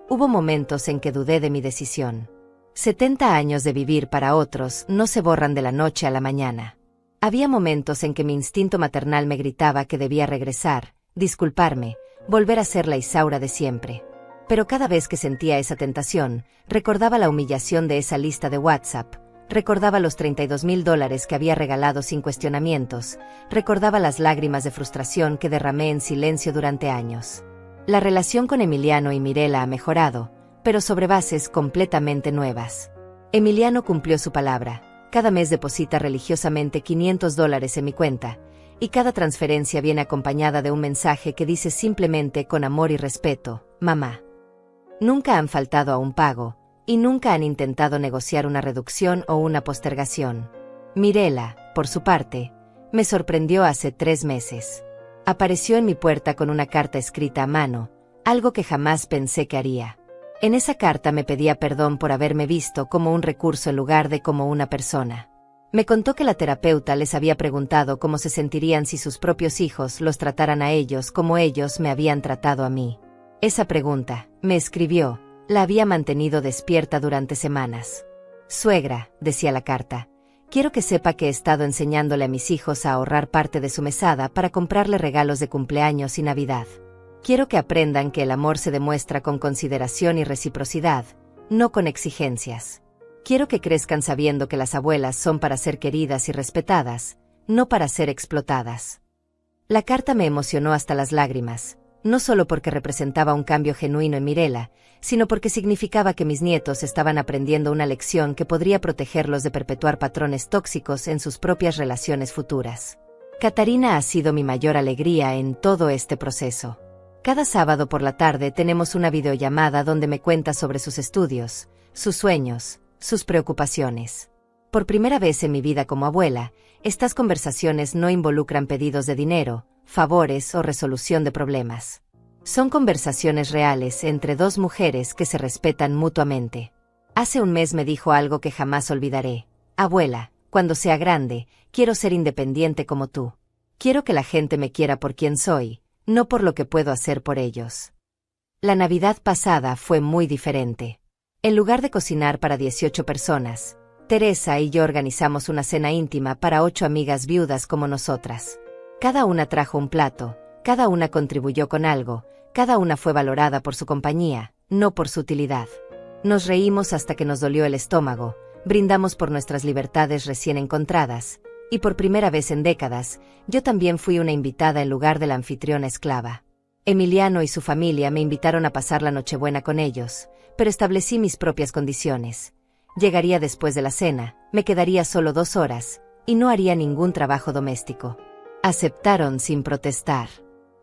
hubo momentos en que dudé de mi decisión. 70 años de vivir para otros no se borran de la noche a la mañana. Había momentos en que mi instinto maternal me gritaba que debía regresar, disculparme, volver a ser la Isaura de siempre. Pero cada vez que sentía esa tentación, recordaba la humillación de esa lista de WhatsApp, recordaba los $32,000 que había regalado sin cuestionamientos, recordaba las lágrimas de frustración que derramé en silencio durante años. La relación con Emiliano y Mirela ha mejorado, pero sobre bases completamente nuevas. Emiliano cumplió su palabra, cada mes deposita religiosamente $500 en mi cuenta, y cada transferencia viene acompañada de un mensaje que dice simplemente con amor y respeto, mamá. Nunca han faltado a un pago, y nunca han intentado negociar una reducción o una postergación. Mirela, por su parte, me sorprendió hace 3 meses. Apareció en mi puerta con una carta escrita a mano, algo que jamás pensé que haría. En esa carta me pedía perdón por haberme visto como un recurso en lugar de como una persona. Me contó que la terapeuta les había preguntado cómo se sentirían si sus propios hijos los trataran a ellos como ellos me habían tratado a mí. Esa pregunta, me escribió, la había mantenido despierta durante semanas. Suegra, decía la carta, quiero que sepa que he estado enseñándole a mis hijos a ahorrar parte de su mesada para comprarle regalos de cumpleaños y Navidad. Quiero que aprendan que el amor se demuestra con consideración y reciprocidad, no con exigencias. Quiero que crezcan sabiendo que las abuelas son para ser queridas y respetadas, no para ser explotadas. La carta me emocionó hasta las lágrimas, no solo porque representaba un cambio genuino en Mirela, sino porque significaba que mis nietos estaban aprendiendo una lección que podría protegerlos de perpetuar patrones tóxicos en sus propias relaciones futuras. Catarina ha sido mi mayor alegría en todo este proceso. Cada sábado por la tarde tenemos una videollamada donde me cuenta sobre sus estudios, sus sueños, sus preocupaciones. Por primera vez en mi vida como abuela, estas conversaciones no involucran pedidos de dinero, favores o resolución de problemas. Son conversaciones reales entre dos mujeres que se respetan mutuamente. Hace un mes me dijo algo que jamás olvidaré. Abuela, cuando sea grande, quiero ser independiente como tú. Quiero que la gente me quiera por quien soy, no por lo que puedo hacer por ellos. La Navidad pasada fue muy diferente. En lugar de cocinar para 18 personas, Teresa y yo organizamos una cena íntima para 8 amigas viudas como nosotras. Cada una trajo un plato, cada una contribuyó con algo, cada una fue valorada por su compañía, no por su utilidad. Nos reímos hasta que nos dolió el estómago, brindamos por nuestras libertades recién encontradas, y por primera vez en décadas, yo también fui una invitada en lugar de la anfitriona esclava. Emiliano y su familia me invitaron a pasar la Nochebuena con ellos, pero establecí mis propias condiciones. Llegaría después de la cena, me quedaría solo 2 horas, y no haría ningún trabajo doméstico. Aceptaron sin protestar.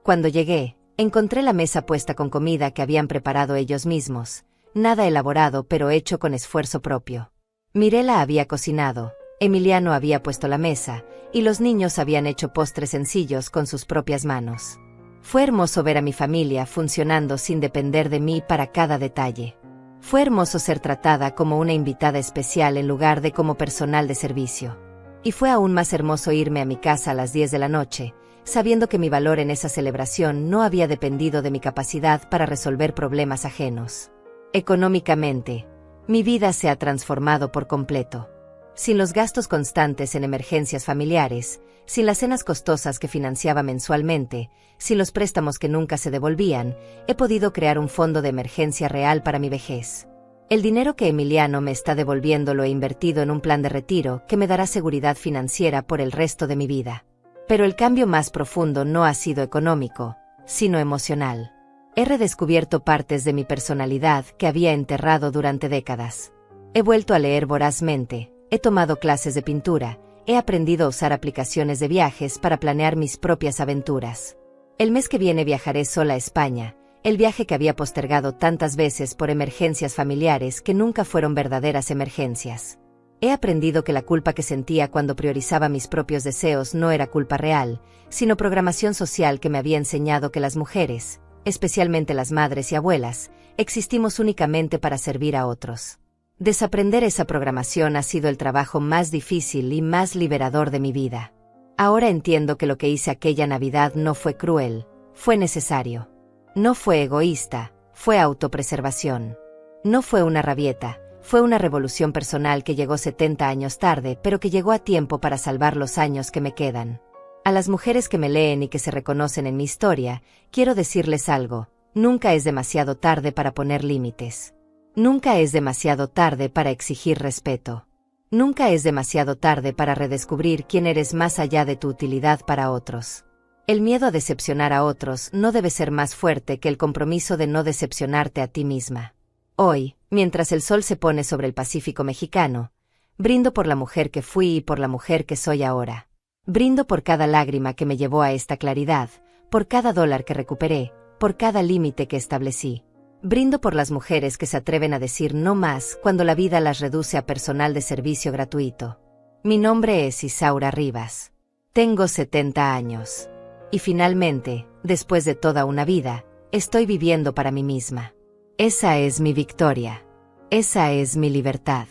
Cuando llegué, encontré la mesa puesta con comida que habían preparado ellos mismos, nada elaborado pero hecho con esfuerzo propio. Mirela había cocinado, Emiliano había puesto la mesa, y los niños habían hecho postres sencillos con sus propias manos. Fue hermoso ver a mi familia funcionando sin depender de mí para cada detalle. Fue hermoso ser tratada como una invitada especial en lugar de como personal de servicio. Y fue aún más hermoso irme a mi casa a las 10 de la noche, sabiendo que mi valor en esa celebración no había dependido de mi capacidad para resolver problemas ajenos. Económicamente, mi vida se ha transformado por completo. Sin los gastos constantes en emergencias familiares, sin las cenas costosas que financiaba mensualmente, sin los préstamos que nunca se devolvían, he podido crear un fondo de emergencia real para mi vejez. El dinero que Emiliano me está devolviendo lo he invertido en un plan de retiro que me dará seguridad financiera por el resto de mi vida. Pero el cambio más profundo no ha sido económico, sino emocional. He redescubierto partes de mi personalidad que había enterrado durante décadas. He vuelto a leer vorazmente, he tomado clases de pintura, he aprendido a usar aplicaciones de viajes para planear mis propias aventuras. El mes que viene viajaré sola a España, el viaje que había postergado tantas veces por emergencias familiares que nunca fueron verdaderas emergencias. He aprendido que la culpa que sentía cuando priorizaba mis propios deseos no era culpa real, sino programación social que me había enseñado que las mujeres, especialmente las madres y abuelas, existimos únicamente para servir a otros. Desaprender esa programación ha sido el trabajo más difícil y más liberador de mi vida. Ahora entiendo que lo que hice aquella Navidad no fue cruel, fue necesario. No fue egoísta, fue autopreservación. No fue una rabieta, fue una revolución personal que llegó 70 años tarde, pero que llegó a tiempo para salvar los años que me quedan. A las mujeres que me leen y que se reconocen en mi historia, quiero decirles algo: nunca es demasiado tarde para poner límites. Nunca es demasiado tarde para exigir respeto. Nunca es demasiado tarde para redescubrir quién eres más allá de tu utilidad para otros. El miedo a decepcionar a otros no debe ser más fuerte que el compromiso de no decepcionarte a ti misma. Hoy, mientras el sol se pone sobre el Pacífico mexicano, brindo por la mujer que fui y por la mujer que soy ahora. Brindo por cada lágrima que me llevó a esta claridad, por cada dólar que recuperé, por cada límite que establecí. Brindo por las mujeres que se atreven a decir no más cuando la vida las reduce a personal de servicio gratuito. Mi nombre es Isaura Rivas. Tengo 70 años. Y finalmente, después de toda una vida, estoy viviendo para mí misma. Esa es mi victoria. Esa es mi libertad.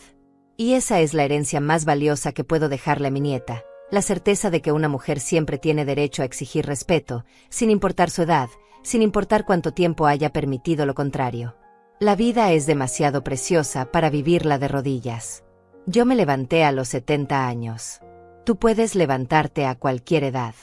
Y esa es la herencia más valiosa que puedo dejarle a mi nieta, la certeza de que una mujer siempre tiene derecho a exigir respeto, sin importar su edad, sin importar cuánto tiempo haya permitido lo contrario. La vida es demasiado preciosa para vivirla de rodillas. Yo me levanté a los 70 años. Tú puedes levantarte a cualquier edad.